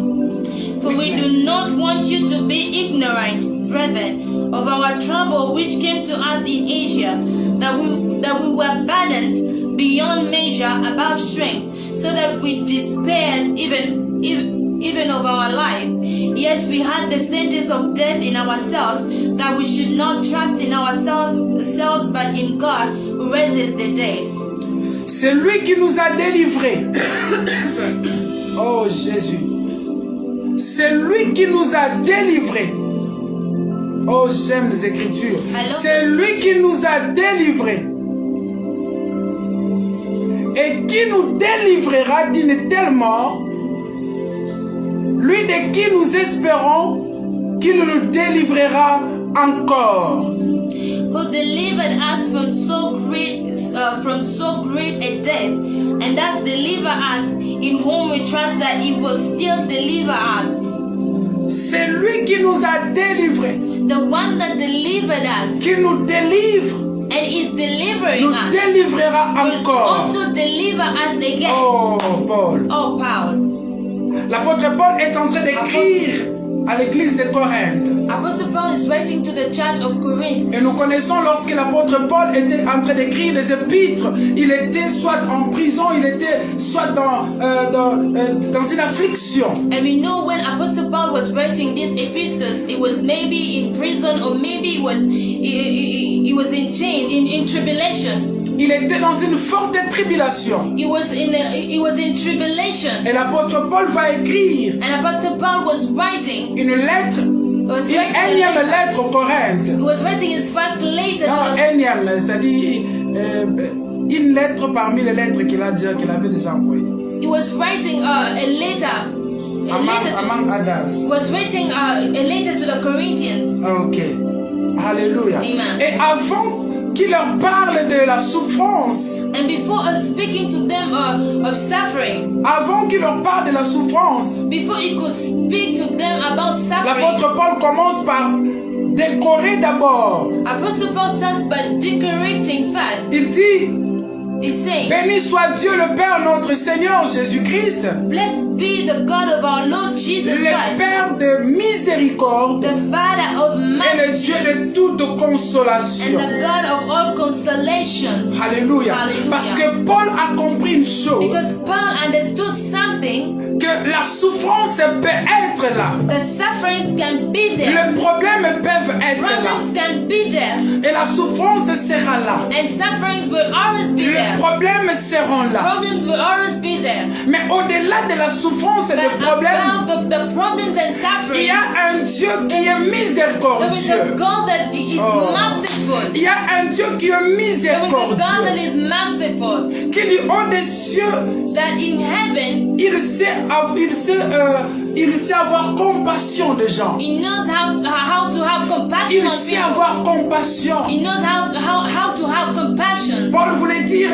For we do not want you to be ignorant, brethren, of our trouble which came to us in Asia, that we were burdened beyond measure above strength, so that we despaired even of our life. Yes, we had the sentence of death in ourselves, that we should not trust in ourselves, but in God who raises the dead. C'est lui qui nous a délivrés. Oh Jésus. C'est lui qui nous a délivrés. Oh, j'aime les Écritures. C'est lui qui nous a délivrés. Et qui nous délivrera d'une telle mort. Lui de qui nous espérons qu'il nous délivrera encore. Who delivered us from so great a death, and does deliver us, in whom we trust that He will still deliver us. C'est lui qui nous a délivrés. The one that delivered us, qui nous délivre, and is delivering nous us, délivrera will encore. also deliver us again. Oh Paul. Oh Paul. L'apôtre Paul est en train d'écrire à l'église de Corinthe. Apostle Paul is writing to the church of Corinth. Et nous connaissons lorsque l'apôtre Paul était en train d'écrire les épîtres, il était soit en prison, il était soit dans une affliction. And we know when Apostle Paul was writing these epistles, it was maybe in prison, or maybe he was in chains, in tribulation. Il était dans une forte tribulation. He was in tribulation. Et l'apôtre Paul va écrire And Apostle Paul was writing une lettre, une énième lettre aux Corinthes. He was writing his first letter. Non, énième, c'est-à-dire une lettre parmi les lettres qu'il avait déjà envoyées. He was writing a letter. Among others. He was writing a letter to the Corinthians. Ok. Alléluia. Amen. Et avant qu'il leur parle de la souffrance, and before speaking to them of suffering, avant qu'il leur parle de la souffrance, before he could speak to them about suffering, l'apôtre Paul commence par décorer d'abord. Apostle Paul starts by decorating first. Il dit, béni soit Dieu le Père notre Seigneur Jésus-Christ, blessed be the God of our Lord Jesus Christ, le Père de miséricorde, the Father of mercy, et le Dieu de toute consolation. And the God of all consolation. Alléluia. Parce que Paul a compris une chose. Because Paul understood something. Que la souffrance peut être là. The sufferings can be there. Les problèmes peuvent être Problems là. Can be there. Et la souffrance sera là. And sufferings will always be there. Les problèmes seront là. Problems will always be there. Mais au-delà de la souffrance et des problèmes, the problems and sufferings, il y a un Dieu qui est miséricordieux. There is a God that is merciful. Il y a un Dieu qui est miséricordieux. There is a God that is merciful. Qui dit haut des cieux, that in heaven, il sait avoir compassion des gens. He knows how to have compassion il sait avoir compassion. He knows how to have compassion. Paul voulait dire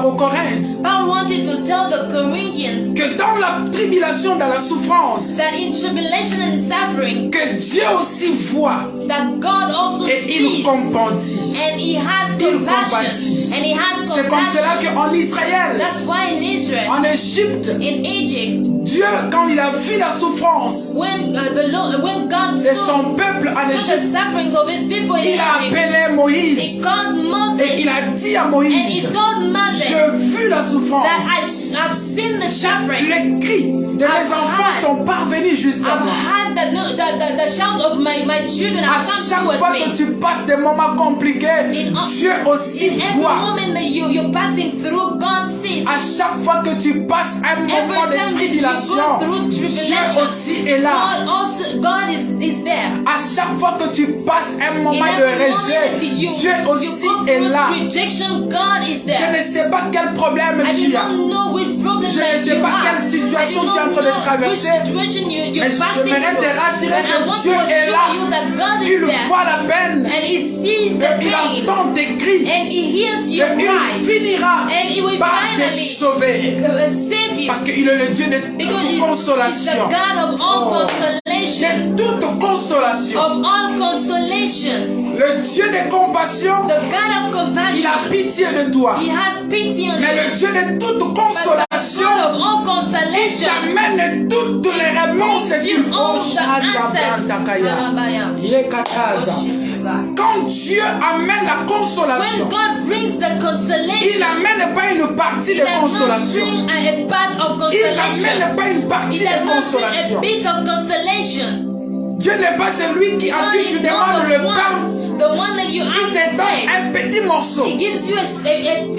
aux Corinthes Paul wanted to tell the Corinthians que dans la tribulation, dans la souffrance, that in tribulation and suffering, que Dieu aussi voit that God also et il compatit. And He has compassion. And He has compassion. C'est comme cela qu'en Israël, that's why in Israel, en Égypte, in Egypt, Dieu, quand il a vu la souffrance when God de son peuple en Égypte, the sufferings of His people in il a appelé Moïse. He called Moses, et il a dit à Moïse, and he told Moses, j'ai vu la souffrance. That I've seen the suffering. Les cris de mes enfants sont parvenus jusqu'à moi. I've heard the shouts of my children à chaque fois que tu passes des moments compliqués, Dieu aussi voit. Moment that you're passing through, God sees. À chaque fois que tu passes un moment de tribulation, Dieu aussi est là. God is there. À chaque fois que tu passes un moment de rejet, Dieu aussi est là. Rejection, God is there. Je ne sais pas quel problème tu as. Je ne sais pas quelle situation tu es en train de traverser. Mais j'aimerais te rassurer que Dieu est là. Il voit la peine. Et il entend tes cris. Et il finira par te sauver. Parce qu'il est le Dieu de toute consolation. De toute consolation. Le Dieu de compassion, il a pitié de toi. Mais le Dieu de toute consolation, il t'amène toutes les réponses et tu quand Dieu amène la consolation, il n'amène pas une partie de consolation. Il n'amène pas une partie de consolation. Dieu n'est pas celui qui a qui tu demandes le pain. The one that you ask il te donne un petit morceau. He gives you a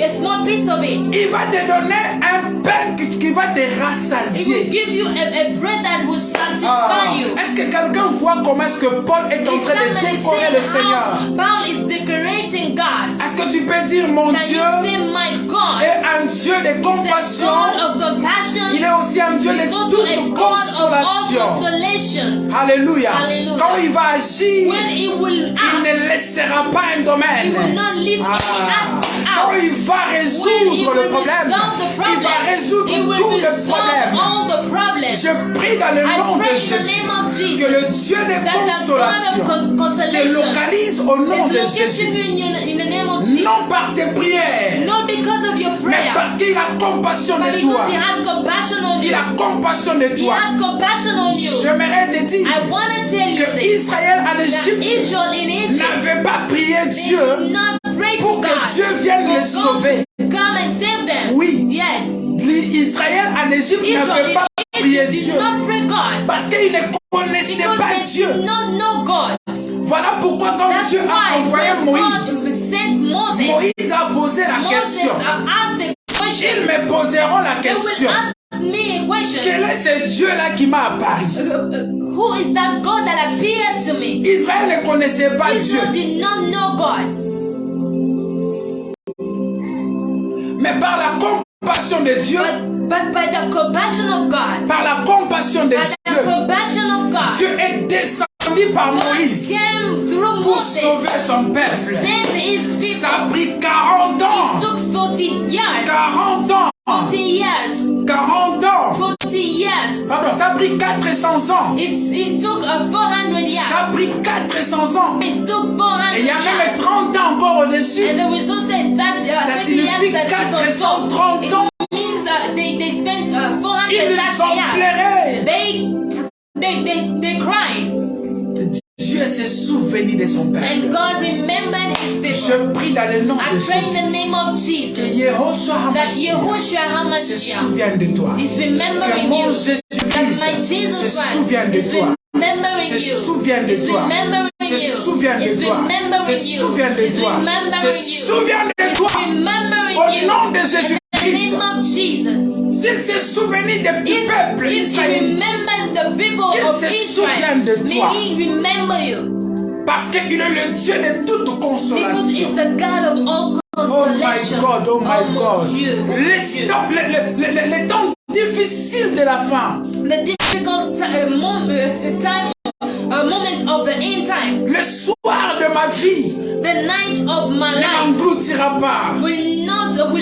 small piece of it. Il va te donner un pain qui va te rassasier. He will give you a bread that will satisfy you. Est-ce que quelqu'un voit comment est-ce que Paul est en train de décorer le Seigneur? Paul is decorating God. Est-ce que tu peux dire mon Dieu est un Dieu de compassion? Il est aussi un Dieu de toute consolation. Alléluia. Quand il va agir, il ne laissera pas un domaine. Quand il va résoudre le problème, il va résoudre tous les problèmes. Je prie dans le nom de Jésus que le Dieu de consolation te localise au nom de Jésus. Non par tes prières, mais parce qu'il a compassion de toi. Il a compassion de toi. J'aimerais te dire que Israël en Égypte n'avait pas prié Dieu pour que Dieu vienne les sauver. Oui. Israël en Égypte n'avait pas prié Dieu parce qu'il ne connaissait pas Dieu. Voilà pourquoi quand Dieu a envoyé Moïse a posé la question. Ils me poseront la question. Quel est ce Dieu-là qui m'a apparu? Who is that God that appeared to me? Israël ne connaissait pas Dieu. Israel did not know God. Mais par la compassion de Dieu, but by the compassion of God, par la compassion de the compassion of God, Dieu est descendu par Moïse came through pour Moses sauver son peuple. save his people. Ça a pris 40 ans. It took 40 years. 40 ans. 40 years. 40 ans. 40 years. Pardon, ça a pris 400 ans. It took 400 years. Ça a pris 400 ans. It took 400 Et il y a years. même 30 ans encore au-dessus. And there was also that Ça 30 signifie years that is on top. 430 ans. It means that they spent 430 Ils nous ont years. pleuré. They cried. Dieu s'est souvenu de son peuple. And God remembered his people. Je prie dans le nom I de pray in Jésus the name of que Jesus Yehoshua that HaMashiach Yahushua se HaMashiach souvienne de toi. is Que remembering mon you. Jésus-Christ That my se Jesus souvienne de Christ is toi. remembering Se you. souvienne de Is toi. remembering Se you. souvienne de Is toi. Se remembering you. souvienne de Is toi. remembering Se you. souvienne de toi. Remembering Au you. nom de In the Jésus-Christ. name of Jesus. S'il s'est souvenu du If peuple he israélien, remembered the people Qu'il of se Israel, souvienne de may toi. he remember you. parce qu'il est le Dieu de toute Because he's consolation. the God of all Oh my consolation. God, oh my mon God. Dieu, mon Dieu. Les temps difficiles de la fin. The difficult moment of the end time. Le soir de ma vie The night of my ne life m'engloutira pas. will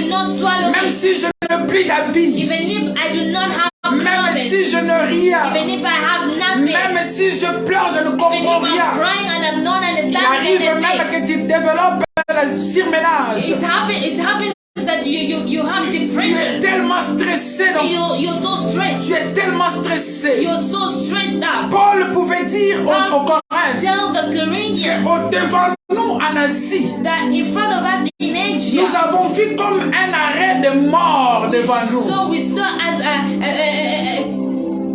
not swallow Même me. si je ne plie d'habits. Even if I do not have Même si clothes. je ne rien. Even if I have nothing. Même si je pleure, je ne Even comprends if I'm rien. crying and I'm not Il understanding arrive même anything. que tu développes la surménage. It happens that you have Tu es depression. tellement stressé dans You're so stressed. Tu es tellement stressé. You're so stressed out. Paul pouvait dire aux Corinthiens Tell the Corinthians qu'au devant nous en Asie, that in front of us in Asia, nous avons vu comme un arrêt de mort devant nous. so we saw as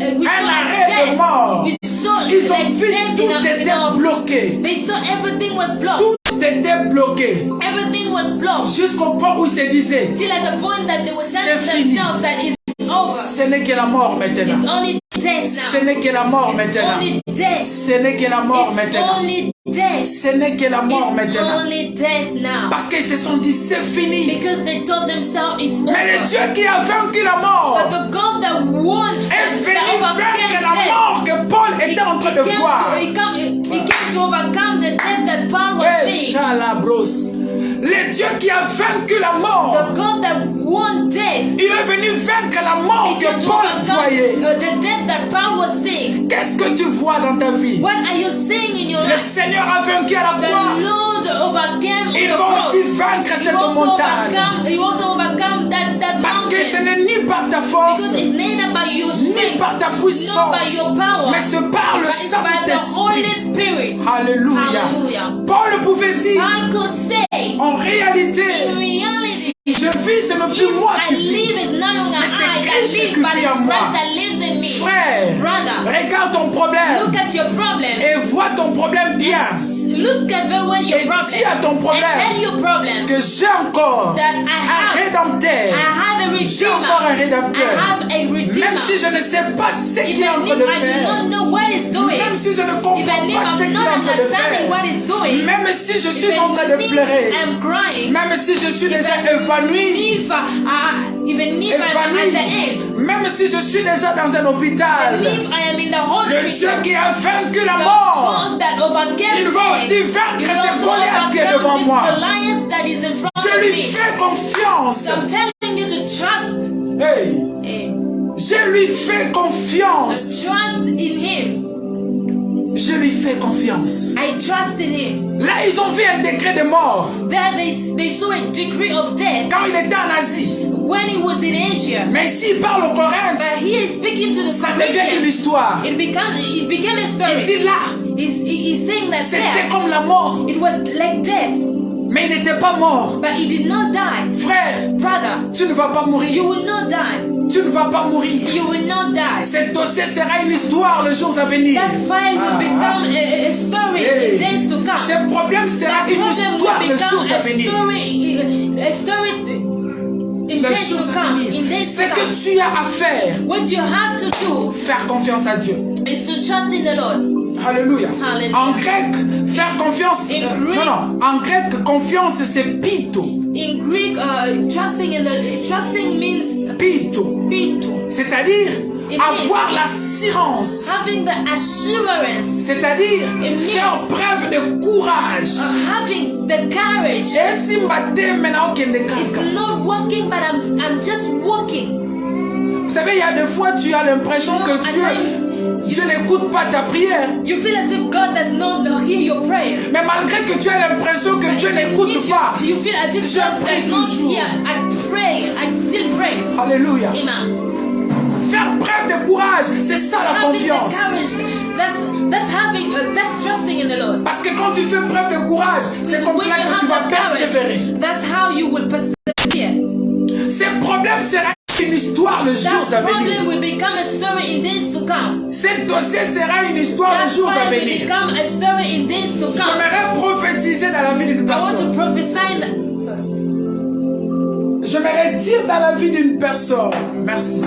Un arrêt de mort. We saw Ils ont like vu death tout in était our, bloqué. they saw everything was blocked. Tout était bloqué. Everything was blocked. Jusqu'au point où ils se disaient, Till at the point that they were C'est telling fini. themselves that it's over. ce n'est que la mort It's maintenant. only death Ce now. n'est que la mort It's maintenant. only death. Ce n'est que la mort It's maintenant. only death. Ce n'est que la mort It's maintenant. only death now. Parce qu'ils se sont dit, c'est fini. Because they told themselves it's Mais le over. Dieu qui a vaincu la mort But the God that won, est that venu overcame vaincre la death, mort que Paul était en train de voir. he came to overcome the death that Paul was Eh, seeing. Chalabros. Le Dieu qui a vaincu la mort, The God that won death, il est venu vaincre la mort he came que to Paul overcome voyait. the death that Paul was seeing. Qu'est-ce que tu vois dans ta vie? What are you seeing in your Le life? Seigneur a vaincu à la The croix. Lord overcame Il the va cross. aussi vaincre He cette also montagne. overcome that Parce que ce mountain. n'est ni par ta force, Because it's neither by your ni strength, par ta nor puissance, by your power, mais c'est par le but it's by the Holy Saint-Esprit. Spirit. Alléluia. Hallelujah. Paul pouvait dire, I could say, en réalité, in reality, je vis, ce n'est plus if moi I qui vis. live, it's no longer Mais c'est I that Christ live, qui but vit it's en moi. Christ that lives in me. Frère, Brother, regarde ton problème look at your problem. et vois ton problème bien. Look at very well your Et problem. dis à ton problème And tell your problem que j'ai encore that I un have rédempteur. a J'ai redeemer. encore un I rédempteur. have a redeemer. Même si je ne sais pas ce qu'il est en Even train if de I do faire. not know what he's doing. Même si je ne comprends Even if pas ce I'm qu'il est not en train de understanding what faire. he's doing. Même si je suis Even en train de if pleurer. I'm crying. Même si je suis déjà Even évanoui. if I'm at the end. Même si je suis déjà dans un hôpital. Even if I am in the Le Dieu hospital. qui a vaincu la The mort. God that overcame Il va death, aussi vaincre he will ce also Goliath qui est overcome devant this moi. Goliath that is in front Je of lui me. fais confiance. So I'm telling you to trust. Hey, je lui fais confiance. Trust in him. Je lui fais confiance. I trust in him. Là, ils ont vu un décret de mort. There they saw a decree of death Quand il était en Asie. when he was in Asia. Mais ici, il parle au Corinthe. But he is speaking to the Ça devient une Corinthians. histoire. It became a Il dit story. là, He's saying that c'était there, comme la mort. it was like death, Mais il n'était pas mort. but he did not die. Frère, Brother, tu ne vas pas you mourir. will not die. Tu ne vas pas mourir. You will not die. Cet dossier sera une histoire les jours à venir. That file will become a story in days to come. Ce problème sera That une problem histoire will les become jours à venir. a story in Les days choses to à come. venir. In days Ce to come. que tu as à faire, What you have to do faire confiance à Dieu. is to trust in the Lord. Alléluia. Hallelujah. En grec, faire confiance. En grec, confiance c'est pito. In Greek, trusting means pito. C'est-à-dire avoir l'assurance. Having the assurance. C'est-à-dire faire preuve de courage. Having the courage. It's not walking, but I'm just walking. Vous savez, il y a des fois tu as l'impression que Dieu n'écoute pas ta prière. You feel as if God does not hear your prayers. Mais malgré que tu as l'impression que Dieu n'écoute pas, you feel as if God does not hear. I still pray. Alléluia. Amen. Faire preuve de courage, c'est ça la confiance. That's trusting in the Lord. Parce que quand tu fais preuve de courage, c'est comme ça que tu vas persévérer. That's how you will persevere. Ces problèmes sera une histoire le jour à venir. Will become a story in days to come. Ce dossier sera une histoire le jour à venir. Become a story in days to come. J'aimerais prophétiser dans la vie d'une personne. I want to prophesy J'aimerais dire dans la vie d'une personne. Merci.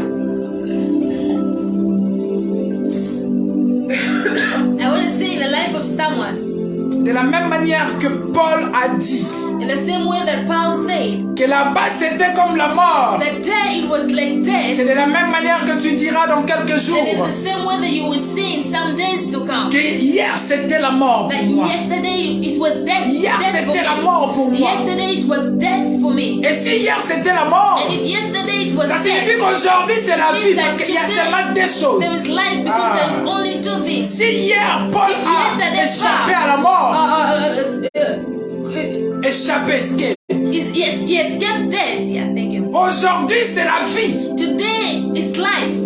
I want to say in the life of someone. De la même manière que Paul a dit. In the same way that Paul said. Que là-bas c'était comme la mort. That there it was like death. C'est de la même manière que tu diras dans quelques jours. And in the same way that you will say in some days to come. Que hier c'était la mort pour moi. Yesterday it was death. Hier c'était la mort pour moi. Yesterday it was death for me. Et si hier c'était la mort. And if yesterday it was ça signifie qu'aujourd'hui c'est la vie parce qu'il y a seulement deux choses. There is life because there is only two things. Si hier Paul a échappé à la mort. Échappé, escape. Yes, he escaped death. Yeah, thank you. Aujourd'hui, c'est la vie. Today is life.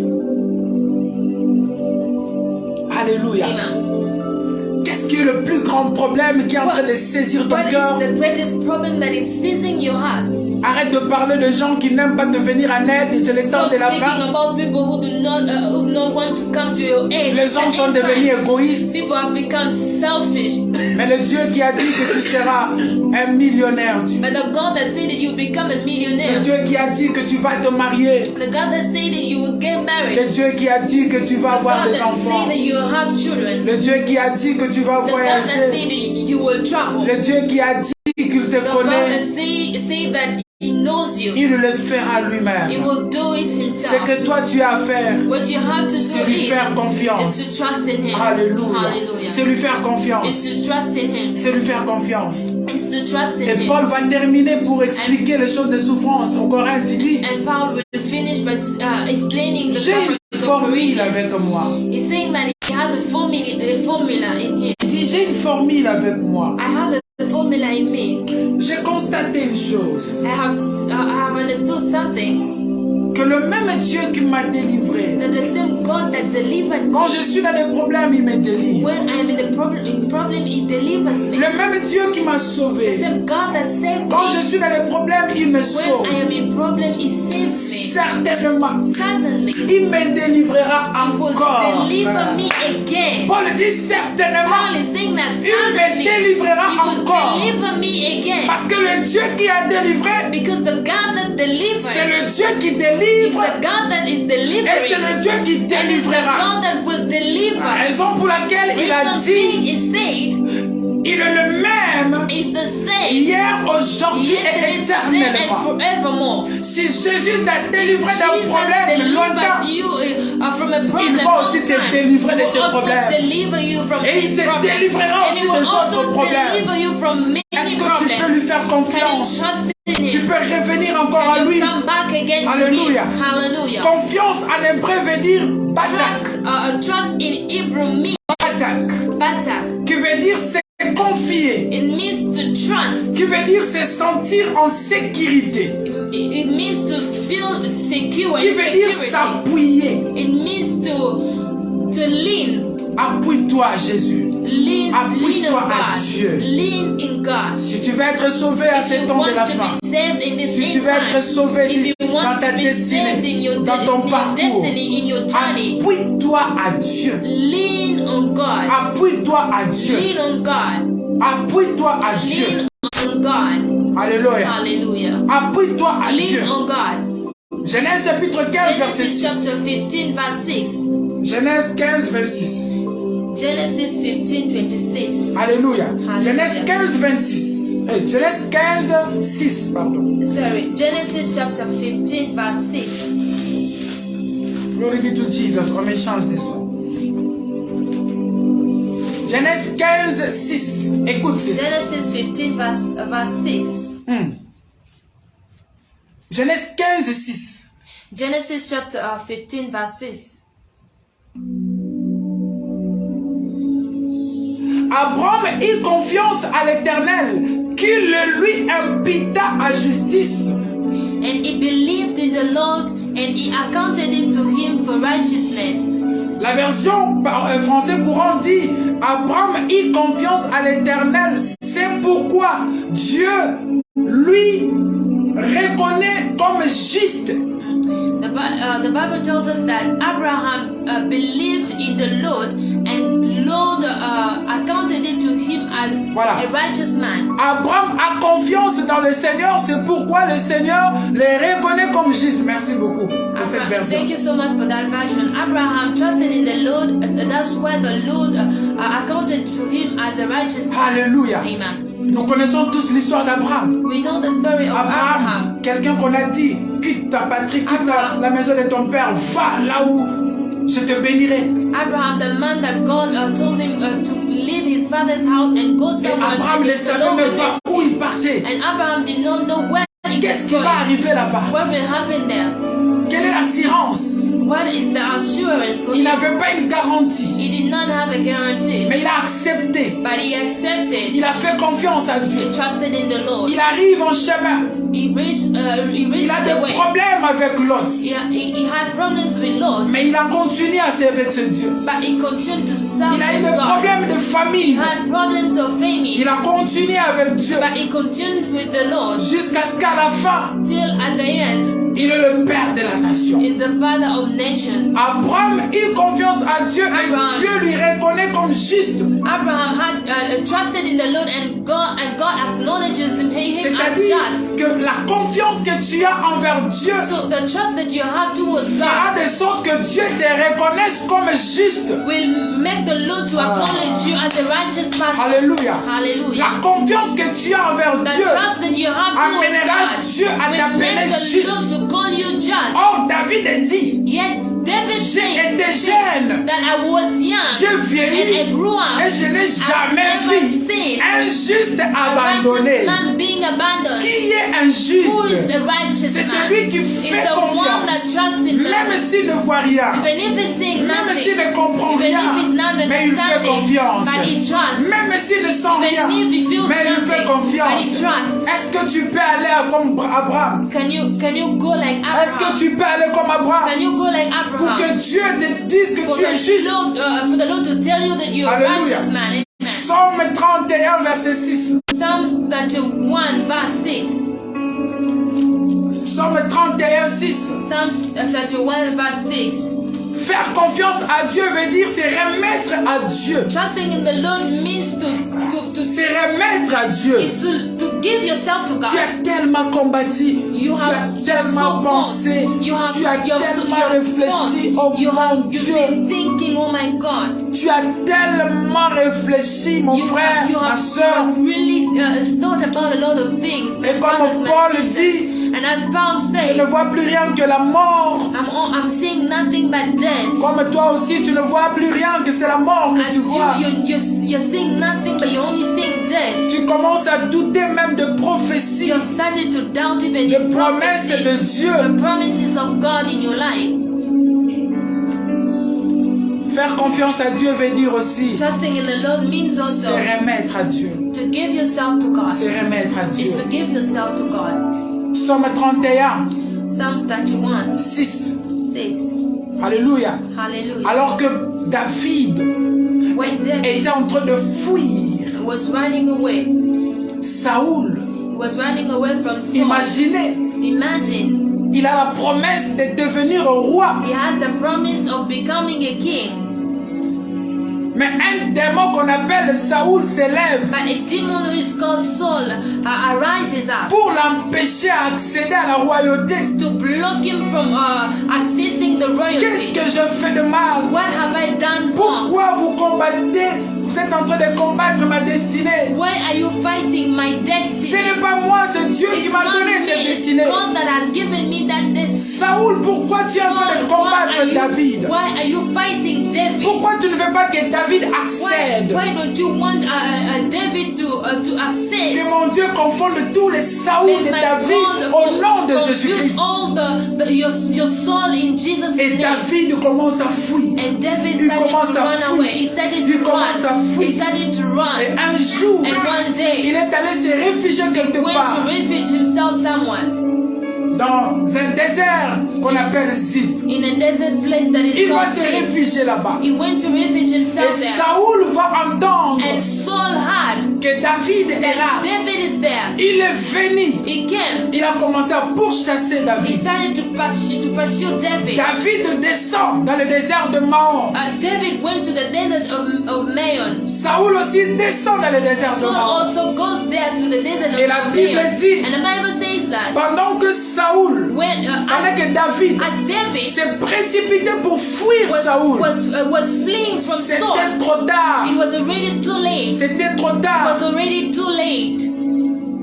Alléluia. Amen. Qu'est-ce qui est le plus grand problème qui est en train de saisir ton cœur? What is the greatest problem that is seizing your heart? Arrête de parler de gens qui n'aiment pas te venir en aide. C'est le temps de la fin. About people who do not want to come to your aid. Les hommes sont devenus égoïstes. People have become selfish. Mais le Dieu qui a dit que tu seras un millionnaire. But the God that said that you become a millionaire. Le Dieu qui a dit que tu vas te marier. The God that said that you will get married. Le Dieu qui a dit que tu vas avoir des enfants. That you will have children. Le Dieu qui a dit que tu vas voyager. The God that said that you will travel. Le Dieu qui a dit qu'il te connaît. The God that said that He knows you. Il le fera lui-même. He will do it himself. Ce que toi tu as à faire, c'est lui faire confiance. Is to trust in him. Alléluia. C'est lui faire confiance. Is to trust in him. C'est lui faire confiance. Is to trust in Et Paul va terminer pour expliquer les choses de souffrance. En Corinth, il dit. And Paul will finish by explaining the j'ai une formule avec moi. He's saying that he has a formula in him. Il dit j'ai une formule avec moi. I have a formula in me. J'ai constaté une chose. I have understood something. Que le même Dieu qui m'a délivré. That the same God that delivered me. Quand je suis dans des problèmes, il me délivre. When I am in the problem, He delivers me. Le même Dieu qui m'a sauvé. The same God that saved Quand me. je suis dans des problèmes, il me sauve. When I am in problem, He saves me. Certainement. Suddenly. Il me délivrera encore. He will deliver me again. Paul dit certainement. Paul is saying that il me délivrera encore. He will deliver me again. Parce que le Dieu qui a délivré. Because the God that delivers. C'est le Dieu qui délivre. Is the God that is delivering. Et c'est le Dieu qui délivrera. God that will deliver. La raison pour laquelle il a dit. Il est le même hier, aujourd'hui et éternellement. Si Jésus t'a délivré d'un problème lointain, il va aussi te délivrer de ces problèmes. Et il te délivrera aussi des autres problèmes. Est-ce que tu peux lui faire confiance? Tu peux revenir encore à lui. Alléluia. Confiance en hébreu veut dire batak. Trust in Hebrew means batak. Qui veut dire c'est confier. It means to trust. Qui veut dire se sentir en sécurité. It means to feel secure. Qui veut dire s'appuyer. It means to lean. Appuie-toi à Jésus. Appuie-toi à Dieu. Lean in God. Si tu veux être sauvé à ce temps de la fin, si tu veux être sauvé dans ta destinée, dans ton parcours, appuie-toi à Dieu. Lean on God. Appuie-toi à Dieu. Lean on God. Appuie-toi à Dieu. Lean on God. Alléluia. Hallelujah. Appuie-toi à Dieu. Lean on God. Genèse chapitre 15 verset 6. Genesis chapter 15 verse 6. Genèse 15 verset 6. Genesis 15:26. Alléluia. Genèse 15:26. Genèse 15:6, pardon. Sorry, Genesis chapter 15 verse 6. Glory be to Jesus. On échange des sons. Genèse 15:6. Écoute ceci. Genesis 15 verse 6. Genèse 15:6. Genesis chapter 15 verse 6. Abraham eut confiance à l'Éternel, qu'il le lui impita à justice. And he believed in the Lord, and he accounted it to him for righteousness. La version français courant dit, Abraham eut confiance à l'Éternel, c'est pourquoi Dieu lui reconnaît comme juste. The Bible tells us that Abraham believed in the Lord, and Lord accounted it to him as a righteous man. Abraham a confiance dans le Seigneur, c'est pourquoi le Seigneur les reconnaît comme justes. Merci beaucoup pour cette version. Thank you so much for that version. Abraham trusted in the Lord, that's why the Lord accounted to him as a righteous man. Hallelujah. Amen. Nous connaissons tous l'histoire d'Abraham. We know the story of Abraham. Quelqu'un qu'on a dit, quitte ta patrie, quitte la maison de ton père, va là où je te bénirai. Abraham, the man that God told him to leave his father's house and go somewhere. Abraham ne savait même pas où il partait. And Abraham did not know where he was going. Qu'est-ce qui va arriver là-bas? What will happen there? Quelle est l'assurance? What is the assurance for Il him? n'avait pas une garantie. He did not have a guarantee. Mais il a accepté. But he accepted. Il a fait confiance à Dieu. He trusted in the Lord. Il arrive en chemin. He reached Il a the des way. problèmes avec Lot. He had problems with Lot. Mais il a continué à servir ce Dieu. But he continued to serve Il a eu his des God. problèmes de He famille. had problems of family. Il a continué avec Dieu. But he continued with the Lord. Jusqu'à ce qu'à la fin, Till at the end, il est le père de la nation. is the father of nations. Abraham eut confiance à Dieu et Dieu lui reconnaît comme juste. Abraham had trusted in the Lord, and God acknowledges him as just. C'est-à-dire que la confiance que tu as envers Dieu So the trust that you have towards fera God de sorte que Dieu te reconnaisse comme juste. will make the Lord to acknowledge you as a righteous person. Alléluia. Hallelujah. La confiance que tu as envers The Dieu trust that you have towards amènera God Dieu à will t'appeler make the juste. Lord to call you just. Or, David a dit, Yet David j'ai said été jeune, that I was young j'ai vieilli and I grew up. et je n'ai jamais I've never vu seen un juste a abandonné. righteous man being abandoned. Qui est un Who is juste? the righteous C'est man? celui qui It's fait the one that confiance. trusts in Même them. s'il ne voit rien, Even if he's seeing même nothing, s'il ne comprend even rien, if he's not mais il fait understanding, confiance. but he trusts. Même s'il ne sent rien, Even if he feels mais il fait nothing, but confiance. he trusts. Est-ce que tu peux aller comme Abraham? Can you go like Est-ce que Abraham? tu peux aller comme Abraham? Can you go like Pour Abraham? que Dieu te dise que For tu es juste. the Lord to tell you that you're a Hallelujah. righteous man. Amen. Psaume 31, verset 6. Psalms 31 verse 6. Psaume 31, 6. Psalms 31 verse 6. Faire confiance à Dieu veut dire se remettre à Dieu. Trusting in the Lord means to Se remettre à Dieu. is to give yourself to Tu God. as tellement combattu, tu as tellement pensé, tu as tellement réfléchi, oh mon You've Dieu. been thinking, oh my God. Tu as tellement réfléchi, mon frère, ma soeur. really thought about a lot of things. Et comme Paul dit, and as Paul je said, ne vois plus rien que la mort. I'm seeing nothing but death. Comme toi aussi, tu ne vois plus rien que c'est la mort que tu As vois. you're seeing nothing, but you're only seeing death. Tu commences à douter même de prophéties, You have started to doubt even de in promesses de prophecies, Dieu. the promises of God in your life. Faire confiance à Dieu veut dire aussi Trusting in the Lord means se also remettre à Dieu. to give yourself to God. Se remettre à Dieu. Is to give yourself to God. Psaume 31, Psalm 31, 6. 6. Alléluia. Hallelujah. Alors que David When David était en train de fuir was running away, Saoul, he was running away from Saul. imaginez, Imagine, il a la promesse de devenir roi. he has the promise of becoming a king. Mais un démon qu'on appelle Saoul s'élève. But a demon who is called Saul arises up. Pour l'empêcher d'accéder à la royauté. To block him from accessing the royalty. Qu'est-ce que je fais de mal? What have I done wrong? Pourquoi vous combattez? Vous êtes en train de combattre ma destinée. Why are you fighting my destiny? Ce n'est pas moi, c'est Dieu qui m'a donné cette destinée. God that has given me that destiny. Saoul, pourquoi tu es en train de combattre David? Why are you fighting David? Pourquoi tu ne veux pas que David accède? Why don't you want David to access? Que mon Dieu confonde tous les Saoul de David au nom de Jésus-Christ. Your soul in Jesus' Et name. David commence à fuir. And David Il started commence to à run fuir. away. He started to run. He started to run. Et un jour, And one day, il est allé se réfugier quelque went part to refuge himself somewhere. dans un désert qu'on appelle Ziph. In a desert place that is Il va called se Ziph. réfugier là-bas. He went to refuge Et himself there. Saoul va entendre And Saul heard que David est là. that David is there. Il est venu. He came. Il a commencé à pourchasser He David. started to pursue David. David descend dans le désert de Maon. David went to the desert of Maon. Saoul aussi descend dans le désert de Saul Maon. also goes there to the desert Et of la Maon. Bible dit, And the Bible says that pendant que Saoul, pendant que David as David s'est précipité pour fuir Saoul, was fleeing from Saul, c'était trop tard. it was already too late. C'était trop It tard. was already too late.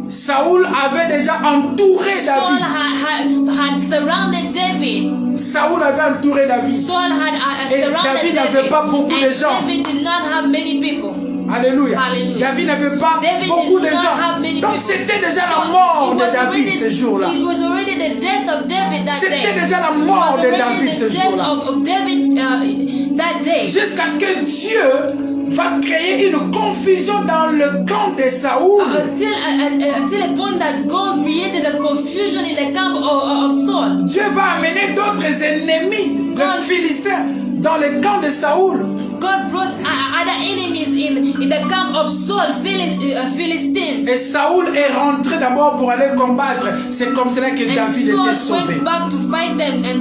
Saoul avait déjà entouré Saul David. had surrounded David. Saoul avait entouré David. Saul had Et surrounded David n'avait pas beaucoup and de gens. David did not have many people. Alléluia. Hallelujah. David n'avait pas David beaucoup did de not gens. have many Donc people. c'était déjà So la mort it de was David already- ce jour-là. It was already the death of David that day. C'était déjà la It mort was de already David the ce death jour-là. of David that day. Jusqu'à ce que Dieu va créer une confusion dans le camp de Saoul. Until a point that God created a confusion in the camp of Saul. Dieu va amener d'autres ennemis de God- Philistins dans le camp de Saoul. God brought other enemies in the camp of Saul, Philistines. Et Saoul est rentré d'abord pour aller combattre. C'est comme cela que And David était Saul sauvé. went back to fight them, and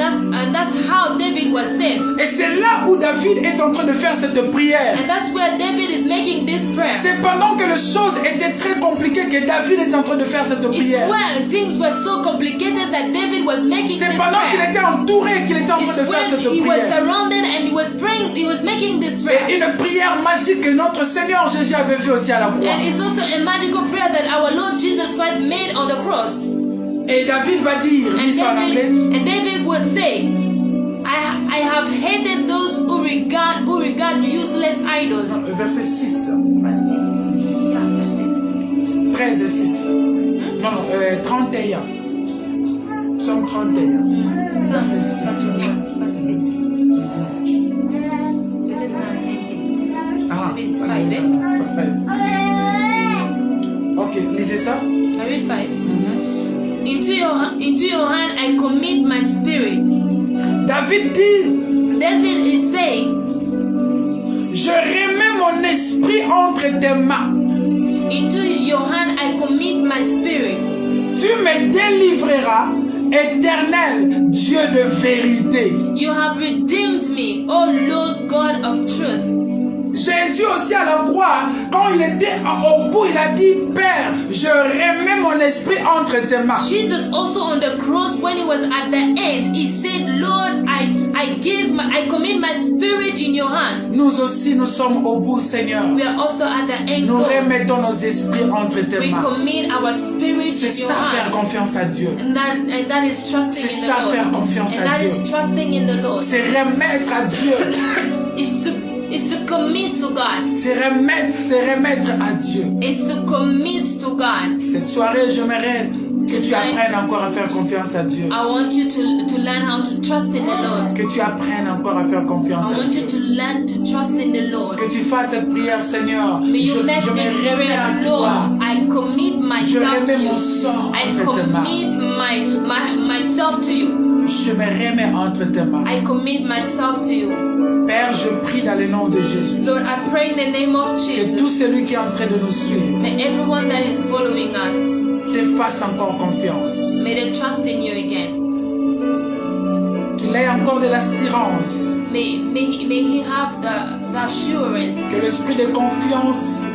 that's how David was saved. Et c'est là où David est en train de faire cette prière. And that's where David is making this prayer. C'est pendant que les choses étaient très compliquées que David est en train de faire cette It's prière. where things were so complicated that David was making this C'est pendant qu'il prayer. était entouré qu'il était en train It's de faire when cette he was prière. surrounded and he was praying, he was making this prayer. Et une prière magique que notre Seigneur Jésus avait fait aussi à la croix. And it's also a magical prayer that our Lord Jesus Christ made on the cross. Et David va dire, And dis ça en anglais. David would say, I have hated those who regard useless idols. Verset 6. 13 et 6. Non, 31. Psaume 31. Verset 6. Ah, It's 5, ok, lisez ça. I read 5. Into your hand I commit my spirit. David dit, David is saying, je remets mon esprit entre tes mains. into your hand I commit my spirit. Tu me délivreras, éternel Dieu de vérité. You have redeemed me, O Lord God of truth. Jésus aussi à la croix, quand il était au bout, il a dit, Père, je remets mon esprit entre tes mains. Jesus also on the cross, when he was at the end, he said, Lord, I commit my spirit in your hand. Nous aussi, nous sommes au bout, Seigneur. We are also at the end, Nous Lord. remettons nos esprits entre tes We mains. commit our spirit C'est in your ça, faire hand. confiance à Dieu. And that is trusting C'est in ça, the Lord. faire confiance And à that Dieu. is trusting in the Lord. C'est remettre à Dieu. Is to commit to God. C'est remettre à Dieu. Is to commit to God. Cette soirée, j'aimerais que tu apprennes encore à faire confiance à Dieu. I want you to learn how to trust in the Lord. Que tu apprennes encore à faire confiance I à want Dieu. you to learn to trust in the Lord. Que tu fasses cette prière, Seigneur. May you make Je this me remets à prayer, toi. Lord. I commit Je myself to remets you. mon sort I entre tes mains. commit myself to you. Je me remets entre tes mains. I commit myself to you. Père, je prie dans le nom de Jésus. Lord, I pray in the name of Que tout Jesus. celui qui est en train de nous suivre May everyone that is following us, te fasse encore confiance. may they trust in you again. Qu'il ait encore de l'assurance. May he have the assurance. Que l'esprit de confiance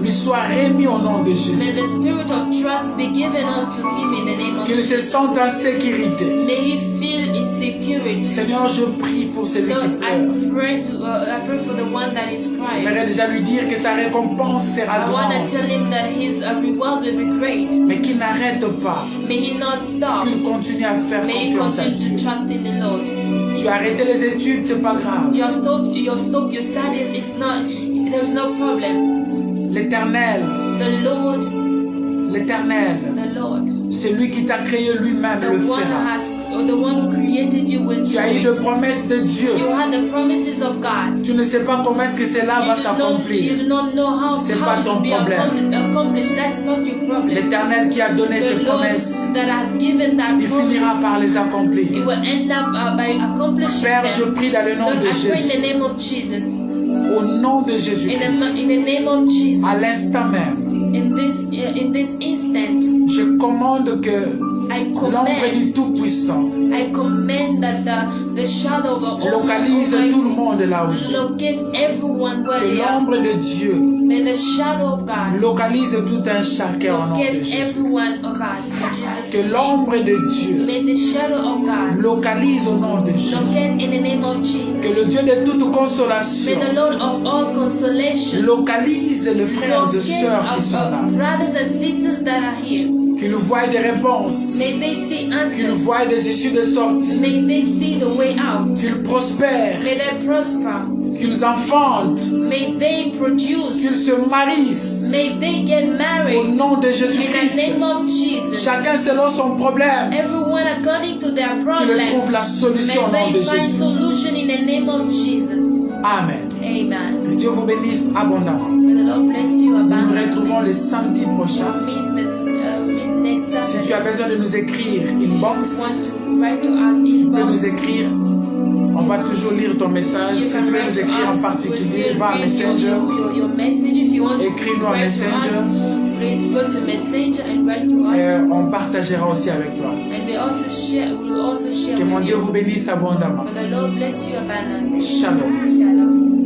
lui soit remis au nom de Jésus. May the spirit of trust be given unto him in the name of Qu'il se Jesus. sente en sécurité. May he feel in security. Seigneur, je prie pour celui Lord, qui pleure. I pray for the one that is crying. J'aimerais déjà lui dire que sa récompense sera I want grande. to tell him that his reward will be great. Mais qu'il n'arrête pas. May he not stop. Qu'il continue à faire May he confiance à continue Dieu. to trust in the Lord. Tu as arrêté les études, c'est pas grave. You have stopped your studies. There's no problem. L'Éternel, The Lord, c'est lui qui t'a créé lui-même le fera. the one who created you will do Tu as eu it. de promesses de Dieu. You had the promises of God. Tu ne sais pas comment est-ce que cela va s'accomplir. You do not know how C'est pas it ton will be problème. accomplished. That is not your problem. L'Éternel qui a donné ses The Lord promesses, that has given that il finira promise, par les it accomplir. will end up by accomplishing Père, je them. prie dans le nom Lord, de I pray in Jésus. the name of Jesus. Au nom de Jésus-Christ. In the name of Jesus. À l'instant même, In this instant, je commande que I l'ombre du Tout-Puissant that the shadow of the localise tout le monde là où il est. locate everyone where Que they are. l'ombre de Dieu May the shadow of God localise tout un chacun au nom de locate Jésus. everyone of us. In Jesus' Que name. l'ombre de Dieu May the shadow of God localise au nom de Jésus. locate in the name of Jesus. Que le Dieu de toute May consolation the Lord of all consolation localise les frères et sœurs qui sont là. locate brothers and sisters that are here. Qu'ils voient des réponses. May they see Qu'ils answers. voient des issues de sortie. May they see the way out. Qu'ils prospèrent. May they prosper. Qu'ils enfantent. May they Qu'ils produce. se marient. May they get Au married. nom de In the Jésus-Christ. name of Jesus. Chacun selon son problème. Everyone according to their Qu'il problems. trouve la solution au nom May de they find Jésus. solution in the name of Jesus. Amen. Amen. Que Dieu vous bénisse abondamment. May the Lord bless you Nous nous abundantly. retrouvons le samedi prochain. Meet next Si tu Saturday. as besoin de nous écrire inbox, Want to write to us tu peux inbox. nous écrire. On va toujours lire ton message. You Si can tu veux write nous to écrire en us. particulier, We'll va à still read Messenger. your message. If you want to Écris-nous en write to Messenger. us, please go to Messenger and write to us. Et on partagera aussi avec toi. And we will also share Que mon with Dieu you. vous bénisse abondamment. May the Lord bless you abundantly. Shalom. Shalom.